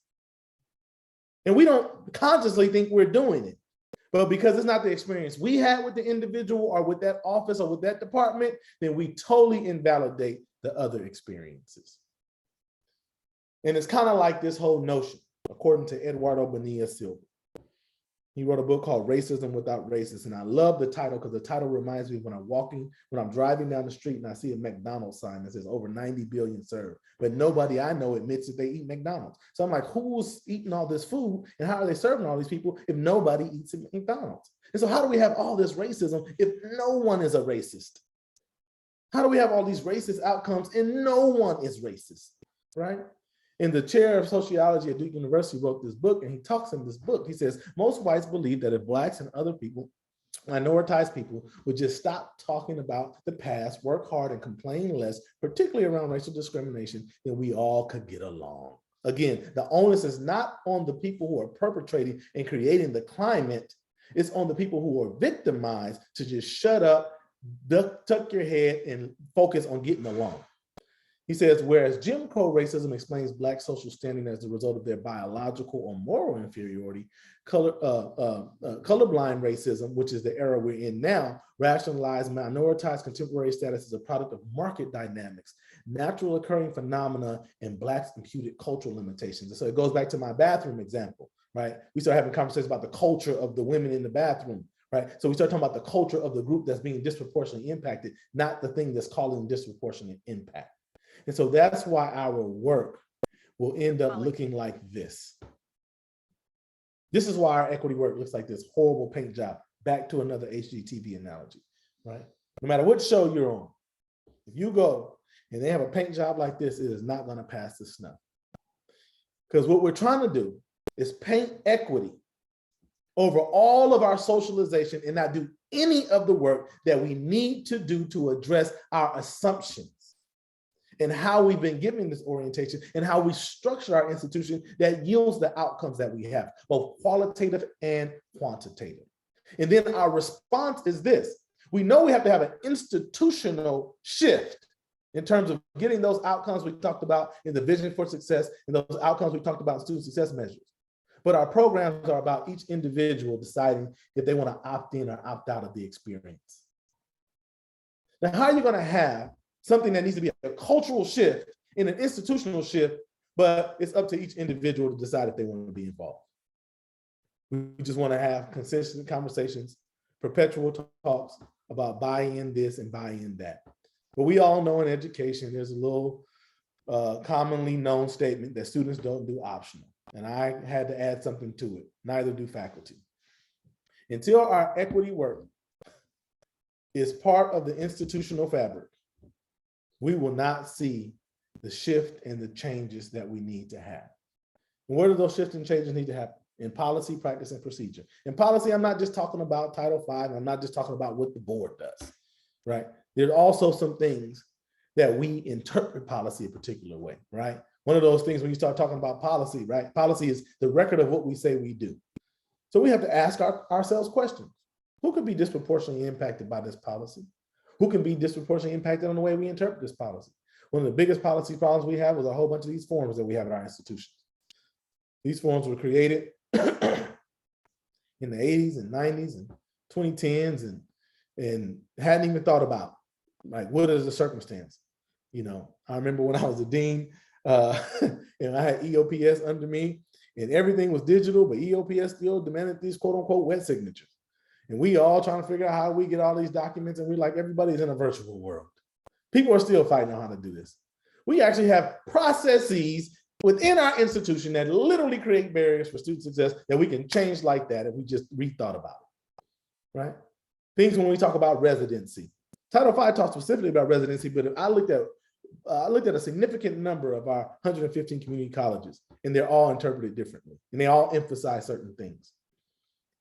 And we don't consciously think we're doing it, but because it's not the experience we had with the individual or with that office or with that department, then we totally invalidate the other experiences. And it's kind of like this whole notion, according to Eduardo Bonilla Silva. He wrote a book called Racism Without Racists. And I love the title because the title reminds me when I'm driving down the street and I see a McDonald's sign that says over 90 billion served, but nobody I know admits that they eat McDonald's. So I'm like, who's eating all this food and how are they serving all these people if nobody eats at McDonald's? And so how do we have all this racism if no one is a racist? How do we have all these racist outcomes and no one is racist, right? And the chair of sociology at Duke University wrote this book, and he talks in this book. He says, most whites believe that if Blacks and other people, minoritized people, would just stop talking about the past, work hard, and complain less, particularly around racial discrimination, then we all could get along. Again, the onus is not on the people who are perpetrating and creating the climate. It's on the people who are victimized to just shut up, tuck your head, and focus on getting along. He says, whereas Jim Crow racism explains Black social standing as the result of their biological or moral inferiority, colorblind racism, which is the era we're in now, rationalized minoritized contemporary status as a product of market dynamics, natural occurring phenomena, and Blacks' imputed cultural limitations. And so it goes back to my bathroom example, right? We start having conversations about the culture of the women in the bathroom, right? So we start talking about the culture of the group that's being disproportionately impacted, not the thing that's causing disproportionate impact. And so that's why our work will end up looking like this. This is why our equity work looks like this horrible paint job. Back to another HGTV analogy, right? No matter what show you're on, if you go and they have a paint job like this, it is not going to pass the snuff. Because what we're trying to do is paint equity over all of our socialization and not do any of the work that we need to do to address our assumptions and how we've been given this orientation and how we structure our institution that yields the outcomes that we have, both qualitative and quantitative. And then our response is this. We know we have to have an institutional shift in terms of getting those outcomes we talked about in the vision for success and those outcomes we talked about in student success measures. But our programs are about each individual deciding if they want to opt in or opt out of the experience. Now, how are you going to have something that needs to be a cultural shift in an institutional shift, but it's up to each individual to decide if they want to be involved? We just want to have consistent conversations, perpetual talks about buy in this and buy in that. But we all know in education, there's a little commonly known statement that students don't do optional. And I had to add something to it. Neither do faculty. Until our equity work is part of the institutional fabric, we will not see the shift and the changes that we need to have. And where do those shifts and changes need to happen? In policy, practice, and procedure. In policy, I'm not just talking about Title V, I'm not just talking about what the board does, right? There's also some things that we interpret policy a particular way, right? One of those things when you start talking about policy, right? Policy is the record of what we say we do. So we have to ask ourselves questions. Who could be disproportionately impacted by this policy? Who can be disproportionately impacted on the way we interpret this policy? One of the biggest policy problems we have was a whole bunch of these forms that we have at our institutions. These forms were created in the 80s and 90s and 2010s and hadn't even thought about, like, what is the circumstance? You know, I remember when I was a dean and I had EOPS under me and everything was digital, but EOPS still demanded these quote unquote wet signatures. And we all trying to figure out how we get all these documents, and we're like, everybody's in a virtual world. People are still fighting on how to do this. We actually have processes within our institution that literally create barriers for student success that we can change like that if we just rethought about it, right? Things when we talk about residency. Title V talks specifically about residency, but if I looked at a significant number of our 115 community colleges, and they're all interpreted differently, and they all emphasize certain things.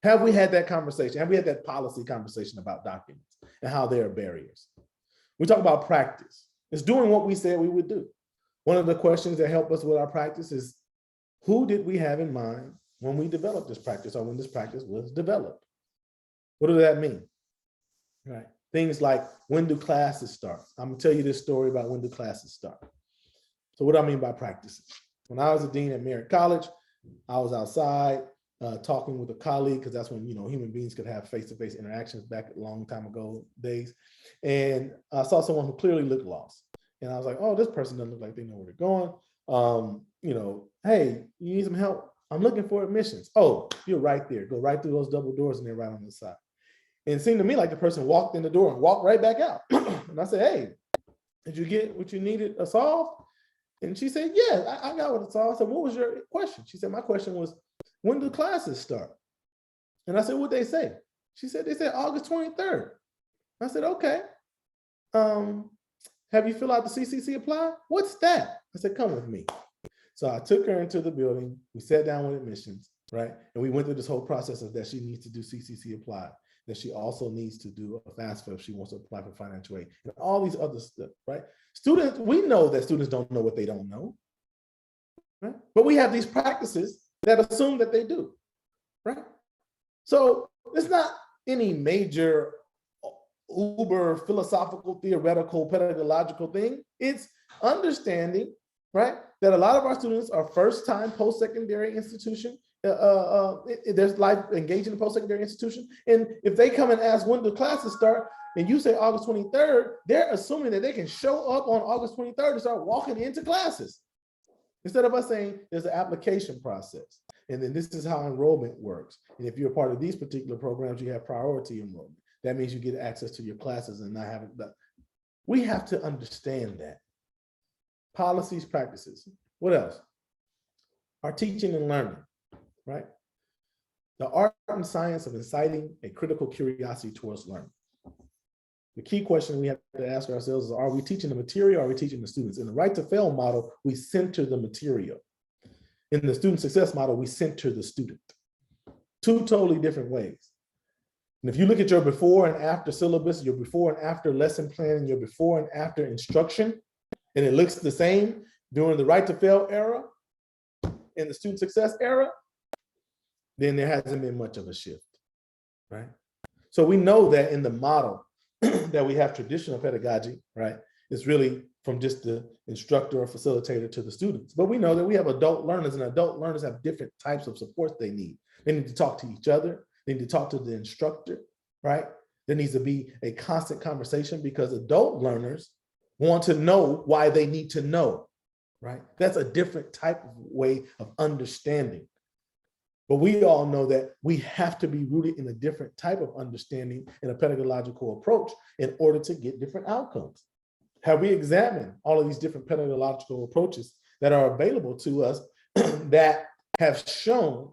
Have we had that conversation? Have we had that policy conversation about documents and how there are barriers? We talk about practice. It's doing what we said we would do. One of the questions that help us with our practice is, who did we have in mind when we developed this practice or when this practice was developed? What does that mean? Right? Things like, when do classes start? I'm gonna tell you this story about when do classes start. So what do I mean by practices? When I was a dean at Merritt College, I was outside talking with a colleague, because that's when, you know, human beings could have face-to-face interactions back a long time ago days. And I saw someone who clearly looked lost. And I was like, oh, this person doesn't look like they know where they're going. Hey, you need some help? I'm looking for admissions. Oh, you're right there. Go right through those double doors and they're right on the side. And it seemed to me like the person walked in the door and walked right back out. And I said, hey, did you get what you needed to solve? And she said, yeah, I got what it's all. I said, what was your question? She said, my question was, when do classes start? And I said, what'd they say? She said, they said August 23rd. I said, okay. Have you filled out the CCC apply? What's that? I said, come with me. So I took her into the building. We sat down with admissions, right? And we went through this whole process of that she needs to do CCC apply, that she also needs to do a FAFSA if she wants to apply for financial aid, and all these other stuff, right? Students, we know that students don't know what they don't know, right? But we have these practices that assume that they do, right? So it's not any major uber philosophical, theoretical, pedagogical thing. It's understanding, right, that a lot of our students are first-time post-secondary institution. There's life engaging in post-secondary institution. And if they come and ask when the classes start, and you say August 23rd, they're assuming that they can show up on August 23rd and start walking into classes. Instead of us saying there's an application process. And then this is how enrollment works. And if you're a part of these particular programs, you have priority enrollment. That means you get access to your classes and not having that. We have to understand that. Policies, practices. What else? Our teaching and learning, right? The art and science of inciting a critical curiosity towards learning. The key question we have to ask ourselves is, are we teaching the material or are we teaching the students? In the right to fail model, we center the material. In the student success model, we center the student. Two totally different ways. And if you look at your before and after syllabus, your before and after lesson plan, and your before and after instruction, and it looks the same during the right to fail era, in the student success era, then there hasn't been much of a shift, right? So we know that in the model that we have traditional pedagogy, right, it's really from just the instructor or facilitator to the students. But we know that we have adult learners, and adult learners have different types of support they need. They need to talk to each other. They need to talk to the instructor, right? There needs to be a constant conversation because adult learners want to know why they need to know, right? That's a different type of way of understanding. But we all know that we have to be rooted in a different type of understanding and a pedagogical approach in order to get different outcomes. Have we examined all of these different pedagogical approaches that are available to us that have shown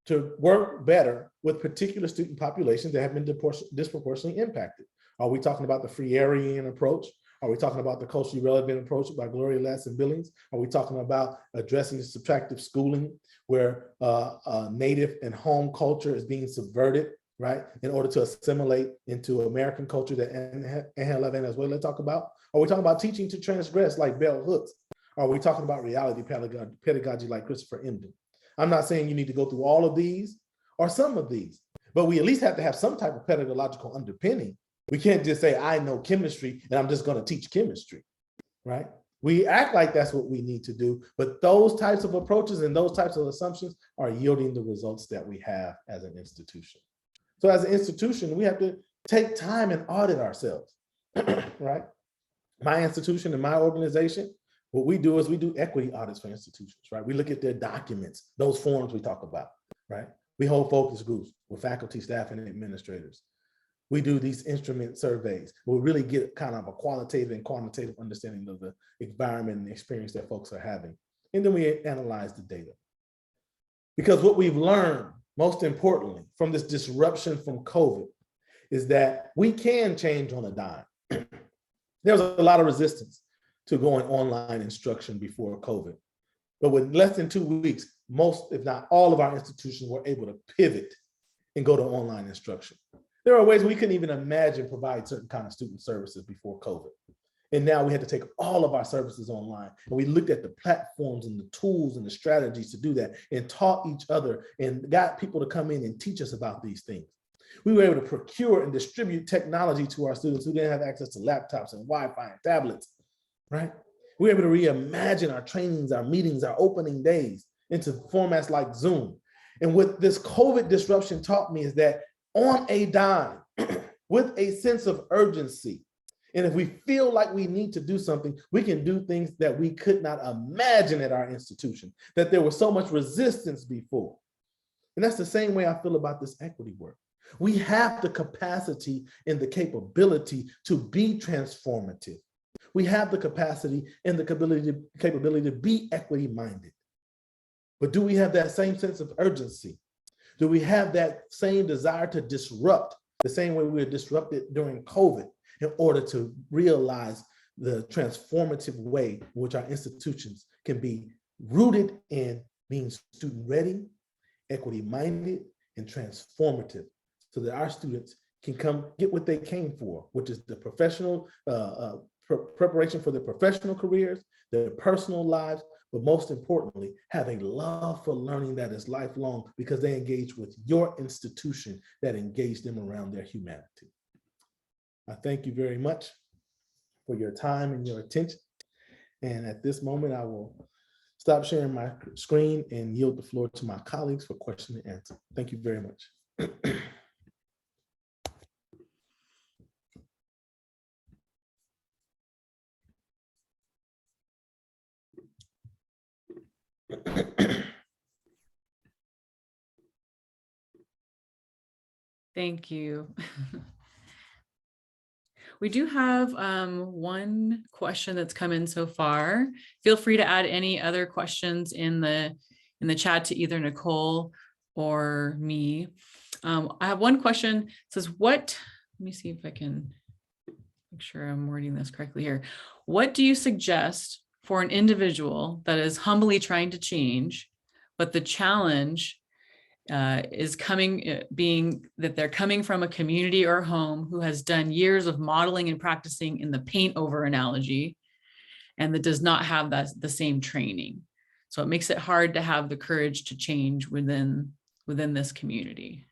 to work better with particular student populations that have been disproportionately impacted? Are we talking about the Freirian approach? Are we talking about the culturally relevant approach by Gloria Latz and Billings? Are we talking about addressing subtractive schooling where native and home culture is being subverted, right, in order to assimilate into American culture that Angel Venezuela talk about? Are we talking about teaching to transgress like Bell Hooks? Are we talking about reality pedagogy like Christopher Emdin? I'm not saying you need to go through all of these or some of these, but we at least have to have some type of pedagogical underpinning. We can't just say, I know chemistry and I'm just going to teach chemistry, right? We act like that's what we need to do, but those types of approaches and those types of assumptions are yielding the results that we have as an institution. So as an institution, we have to take time and audit ourselves, right? My institution and my organization, what we do is we do equity audits for institutions, right? We look at their documents, those forms we talk about, right? We hold focus groups with faculty, staff, and administrators. We do these instrument surveys where we really get kind of a qualitative and quantitative understanding of the environment and the experience that folks are having. And then we analyze the data. Because what we've learned, most importantly, from this disruption from COVID is that we can change on a dime. There was a lot of resistance to going online instruction before COVID. But with less than 2 weeks, most, if not all of our institutions were able to pivot and go to online instruction. There are ways we couldn't even imagine provide certain kind of student services before COVID. And now we had to take all of our services online. And we looked at the platforms and the tools and the strategies to do that and taught each other and got people to come in and teach us about these things. We were able to procure and distribute technology to our students who didn't have access to laptops and Wi-Fi and tablets, right? We were able to reimagine our trainings, our meetings, our opening days into formats like Zoom. And what this COVID disruption taught me is that on a dime, with a sense of urgency, And if we feel like we need to do something, we can do things that we could not imagine at our institution, that there was so much resistance before. And that's the same way I feel about this equity work. We have the capacity and the capability to be transformative. We have the capacity and the capability to be equity-minded. But do we have that same sense of urgency? Do we have that same desire to disrupt the same way we were disrupted during COVID in order to realize the transformative way in which our institutions can be rooted in being student-ready, equity-minded, and transformative, so that our students can come get what they came for, which is the professional preparation for their professional careers, their personal lives, but most importantly, have a love for learning that is lifelong because they engage with your institution that engaged them around their humanity. I thank you very much for your time and your attention. And at this moment, I will stop sharing my screen and yield the floor to my colleagues for question and answer. Thank you very much. Thank you. We do have one question that's come in so far. Feel free to add any other questions in the chat to either Nicole or me. I have one question. It says, let me see if I can make sure I'm wording this correctly here. What do you suggest for an individual that is humbly trying to change, but the challenge is being that they're coming from a community or home who has done years of modeling and practicing in the paint over analogy, and that does not have the same training. So it makes it hard to have the courage to change within this community.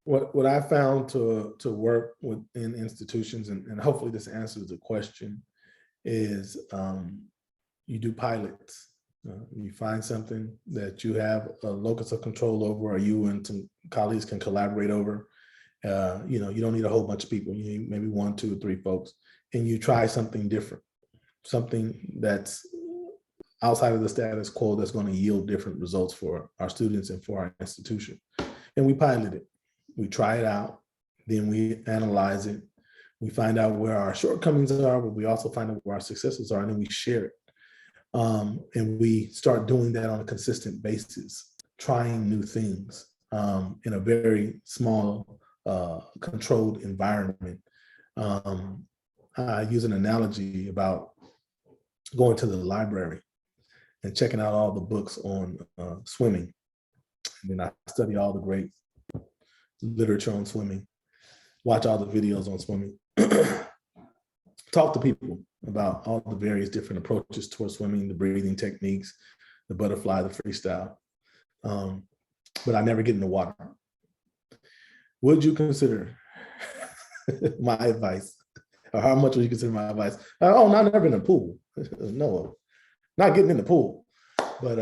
What I found to work within institutions, and hopefully this answers the question, is you do pilots. You find something that you have a locus of control over, or you and some colleagues can collaborate over. You don't need a whole bunch of people. You need maybe 1, 2, 3 folks, and you try something different, something that's outside of the status quo that's going to yield different results for our students and for our institution. And we pilot it. We try it out, then we analyze it. We find out where our shortcomings are, but we also find out where our successes are, and then we share it. And we start doing that on a consistent basis, trying new things in a very small, controlled environment. I use an analogy about going to the library and checking out all the books on swimming. And then I study all the great literature on swimming, watch all the videos on swimming, talk to people about all the various different approaches towards swimming, the breathing techniques, the butterfly, the freestyle. But I never get in the water. Would you consider my advice? Or how much would you consider my advice? Oh, not never in the pool. No, not getting in the pool. But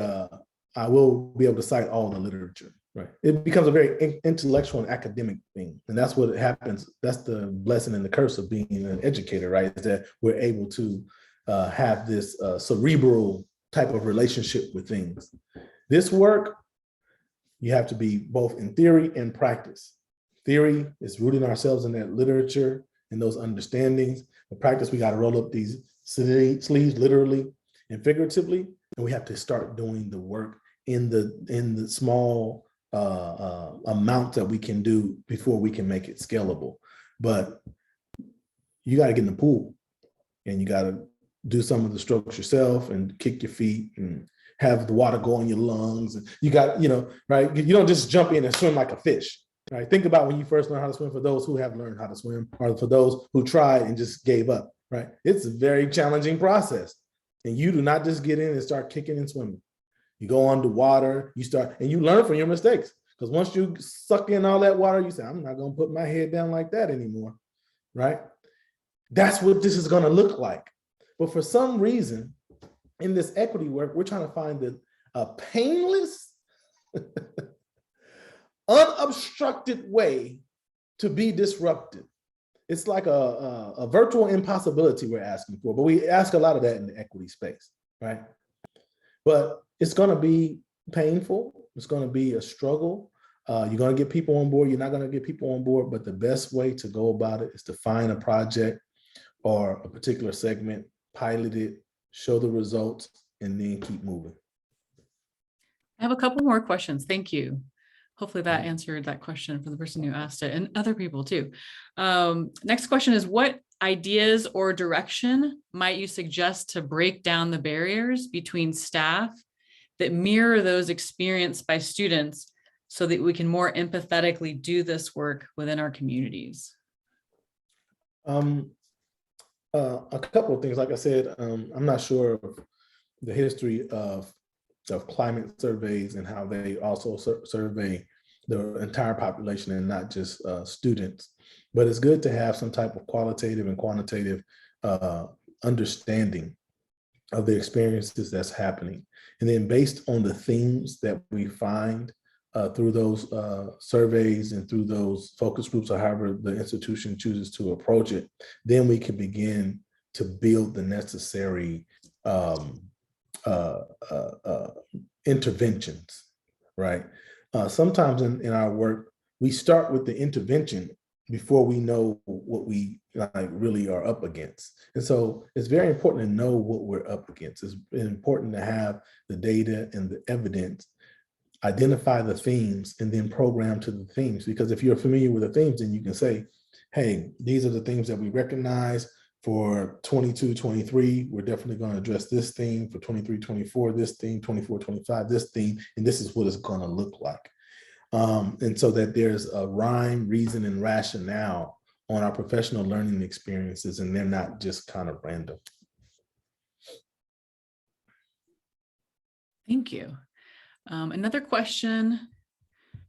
I will be able to cite all the literature. Right. It becomes a very intellectual and academic thing. And that's what happens. That's the blessing and the curse of being an educator, right? Is that we're able to have this cerebral type of relationship with things. This work, you have to be both in theory and practice. Theory is rooting ourselves in that literature and those understandings. The practice, we got to roll up these sleeves literally and figuratively. And we have to start doing the work in the small amount that we can do before we can make it scalable. But you got to get in the pool and you got to do some of the strokes yourself and kick your feet and have the water go in your lungs. And you got, right? You don't just jump in and swim like a fish, right? Think about when you first learn how to swim, for those who have learned how to swim, or for those who tried and just gave up, right? It's a very challenging process. And you do not just get in and start kicking and swimming. You go underwater, you start, and you learn from your mistakes. Because once you suck in all that water, you say, I'm not going to put my head down like that anymore, right? That's what this is going to look like. But for some reason, in this equity work, we're trying to find a painless, unobstructed way to be disrupted. It's like a virtual impossibility we're asking for, but we ask a lot of that in the equity space, right? But it's going to be painful. It's going to be a struggle. You're going to get people on board. You're not going to get people on board, but the best way to go about it is to find a project or a particular segment, pilot it, show the results, and then keep moving. I have a couple more questions. Thank you. Hopefully that answered that question for the person who asked it and other people too. Next question is, what ideas or direction might you suggest to break down the barriers between staff that mirror those experienced by students so that we can more empathetically do this work within our communities? A couple of things. Like I said, I'm not sure of the history of climate surveys and how they also survey the entire population and not just students. But it's good to have some type of qualitative and quantitative understanding of the experiences that's happening. And then based on the themes that we find through those surveys and through those focus groups, or however the institution chooses to approach it, then we can begin to build the necessary interventions, right? Sometimes in our work, we start with the intervention before we know what we really are up against. And so it's very important to know what we're up against. It's important to have the data and the evidence, identify the themes, and then program to the themes. Because if you're familiar with the themes, then you can say, hey, these are the themes that we recognize for 22, 23. We're definitely going to address this theme. For 23, 24, this theme, 24, 25, this theme, and this is what it's going to look like. And so that there's a rhyme, reason, and rationale on our professional learning experiences, and they're not just kind of random. Thank you. Another question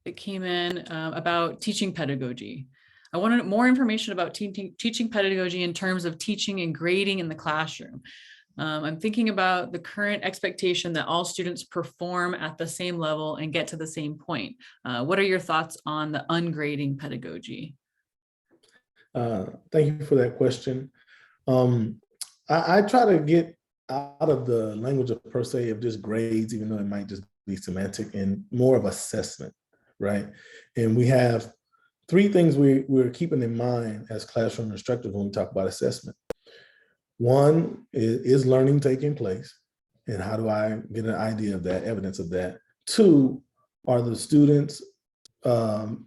that came in about teaching pedagogy. I wanted more information about teaching pedagogy in terms of teaching and grading in the classroom. I'm thinking about the current expectation that all students perform at the same level and get to the same point. What are your thoughts on the ungrading pedagogy? Thank you for that question. I try to get out of the language of per se of just grades, even though it might just be semantic, and more of assessment, right? And we have three things we're keeping in mind as classroom instructors when we talk about assessment. One is learning taking place, and how do I get an idea of that, evidence of that? Two, are the students on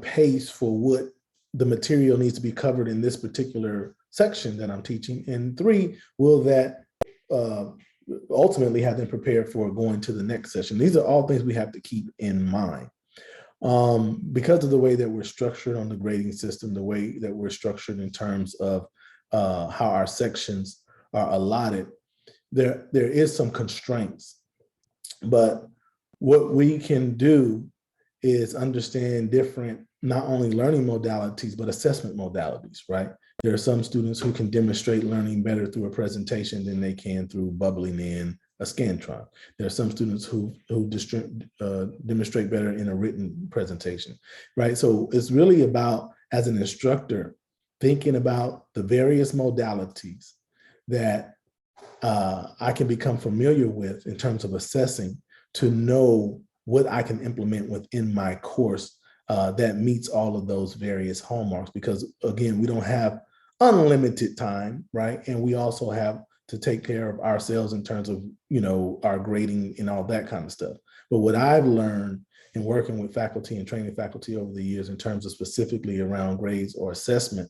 pace for what the material needs to be covered in this particular section that I'm teaching? And three, will that ultimately have them prepared for going to the next session? These are all things we have to keep in mind. Because of the way that we're structured on the grading system, the way that we're structured in terms of how our sections are allotted, there is some constraints. But what we can do is understand different, not only learning modalities, but assessment modalities, right? There are some students who can demonstrate learning better through a presentation than they can through bubbling in a Scantron. There are some students who demonstrate better in a written presentation, right? So it's really about, as an instructor, thinking about the various modalities that I can become familiar with in terms of assessing, to know what I can implement within my course that meets all of those various hallmarks. Because again, we don't have unlimited time, right? And we also have to take care of ourselves in terms of, our grading and all that kind of stuff. But what I've learned in working with faculty and training faculty over the years in terms of specifically around grades or assessment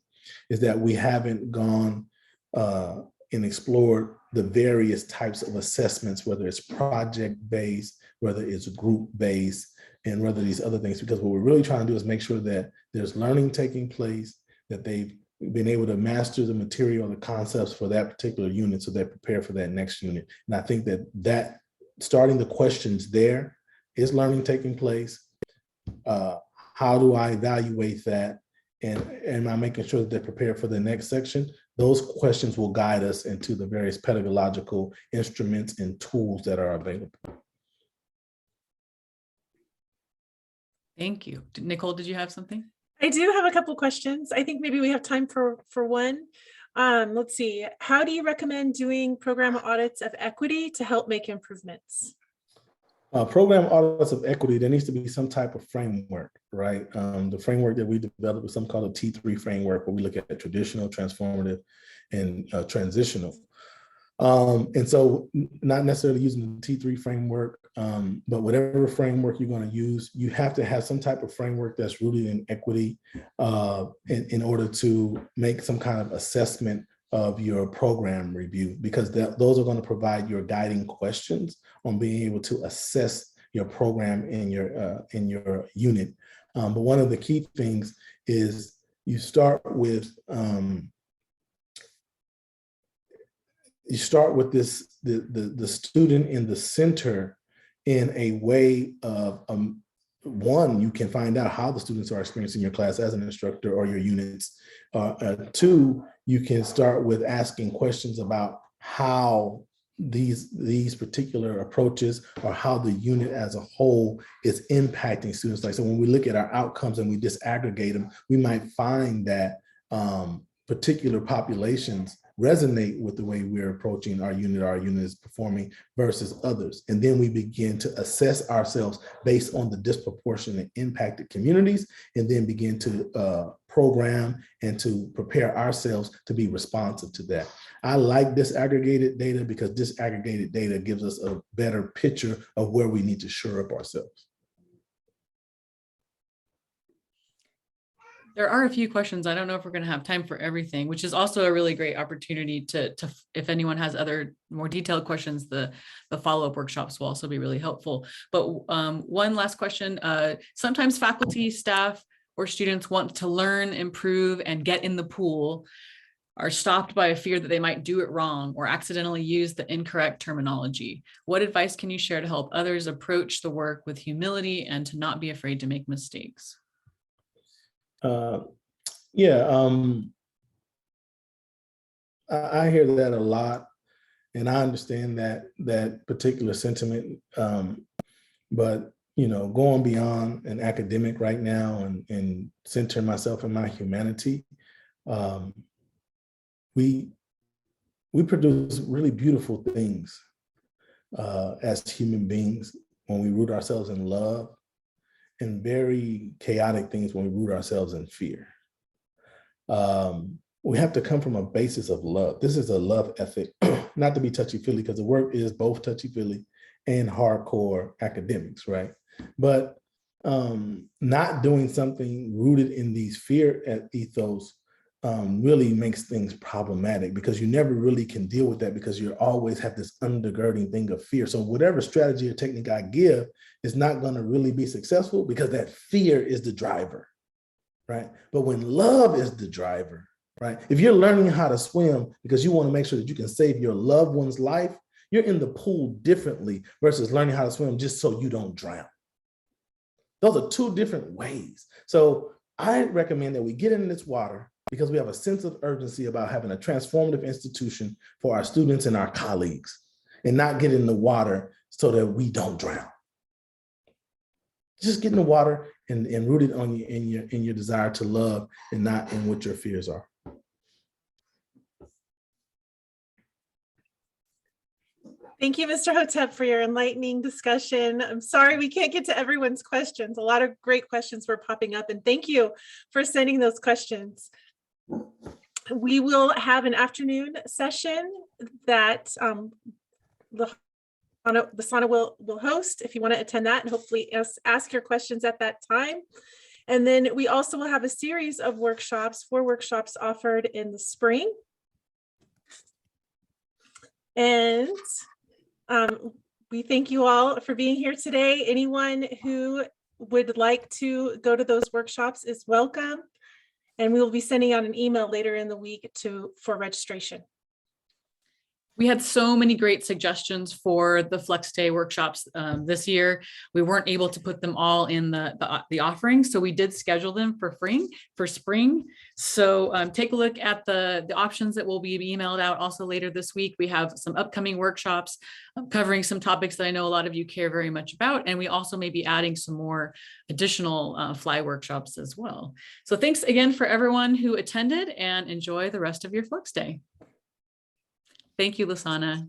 is that we haven't gone and explored the various types of assessments, whether it's project-based, whether it's group-based, and whether these other things, because what we're really trying to do is make sure that there's learning taking place, that they've been able to master the material, the concepts for that particular unit, so they're prepared for that next unit. And I think that starting the questions there, is learning taking place? How do I evaluate that? And am I making sure that they're prepared for the next section? Those questions will guide us into the various pedagogical instruments and tools that are available. Thank you. Nicole, did you have something? I do have a couple questions. I think maybe we have time for one. Let's see. How do you recommend doing program audits of equity to help make improvements? Program audits of equity, there needs to be some type of framework, right? The framework that we developed is something called a T3 framework, where we look at traditional, transformative, and transitional. And so not necessarily using the T3 framework, but whatever framework you're going to use, you have to have some type of framework that's rooted in equity in order to make some kind of assessment of your program review, because those are going to provide your guiding questions on being able to assess your program in your unit. But one of the key things is you start with this the student in the center in a way of one, you can find out how the students are experiencing your class as an instructor or your units. Two, you can start with asking questions about how these particular approaches or how the unit as a whole is impacting students. Like, so when we look at our outcomes and we disaggregate them, we might find that particular populations resonate with the way we're approaching our unit is performing versus others. And then we begin to assess ourselves based on the disproportionate impacted communities, and then begin to program and to prepare ourselves to be responsive to that. I like disaggregated data because disaggregated data gives us a better picture of where we need to shore up ourselves. There are a few questions. I don't know if we're going to have time for everything, which is also a really great opportunity to if anyone has other more detailed questions, the follow-up workshops will also be really helpful. But one last question. Sometimes faculty, staff, or students want to learn, improve, and get in the pool, are stopped by a fear that they might do it wrong or accidentally use the incorrect terminology. What advice can you share to help others approach the work with humility and to not be afraid to make mistakes? I hear that a lot, and I understand that particular sentiment. But going beyond an academic right now and centering myself in my humanity, we produce really beautiful things as human beings when we root ourselves in love, and very chaotic things when we root ourselves in fear. We have to come from a basis of love. This is a love ethic, not to be touchy-feely, because the work is both touchy-feely and hardcore academics, right? But not doing something rooted in these fear ethos really makes things problematic, because you never really can deal with that, because you always have this undergirding thing of fear. So whatever strategy or technique I give is not going to really be successful, because that fear is the driver, right? But when love is the driver, right? If you're learning how to swim because you want to make sure that you can save your loved one's life, you're in the pool differently versus learning how to swim just so you don't drown. Those are two different ways. So I recommend that we get in this water because we have a sense of urgency about having a transformative institution for our students and our colleagues, and not get in the water so that we don't drown. Just get in the water and root it on you in your desire to love, and not in what your fears are. Thank you, Mr. Hotep, for your enlightening discussion. I'm sorry we can't get to everyone's questions. A lot of great questions were popping up, and thank you for sending those questions. We will have an afternoon session that Lasana will host if you want to attend that, and hopefully ask your questions at that time. And then we also will have a series of workshops, 4 workshops offered in the spring. And we thank you all for being here today. Anyone who would like to go to those workshops is welcome. And we will be sending out an email later in the week for registration. We had so many great suggestions for the Flex Day workshops this year. We weren't able to put them all in the offering, so we did schedule them for spring. So take a look at the options that will be emailed out also later this week. We have some upcoming workshops covering some topics that I know a lot of you care very much about, and we also may be adding some more additional fly workshops as well. So thanks again for everyone who attended, and enjoy the rest of your Flex Day. Thank you, Lasana.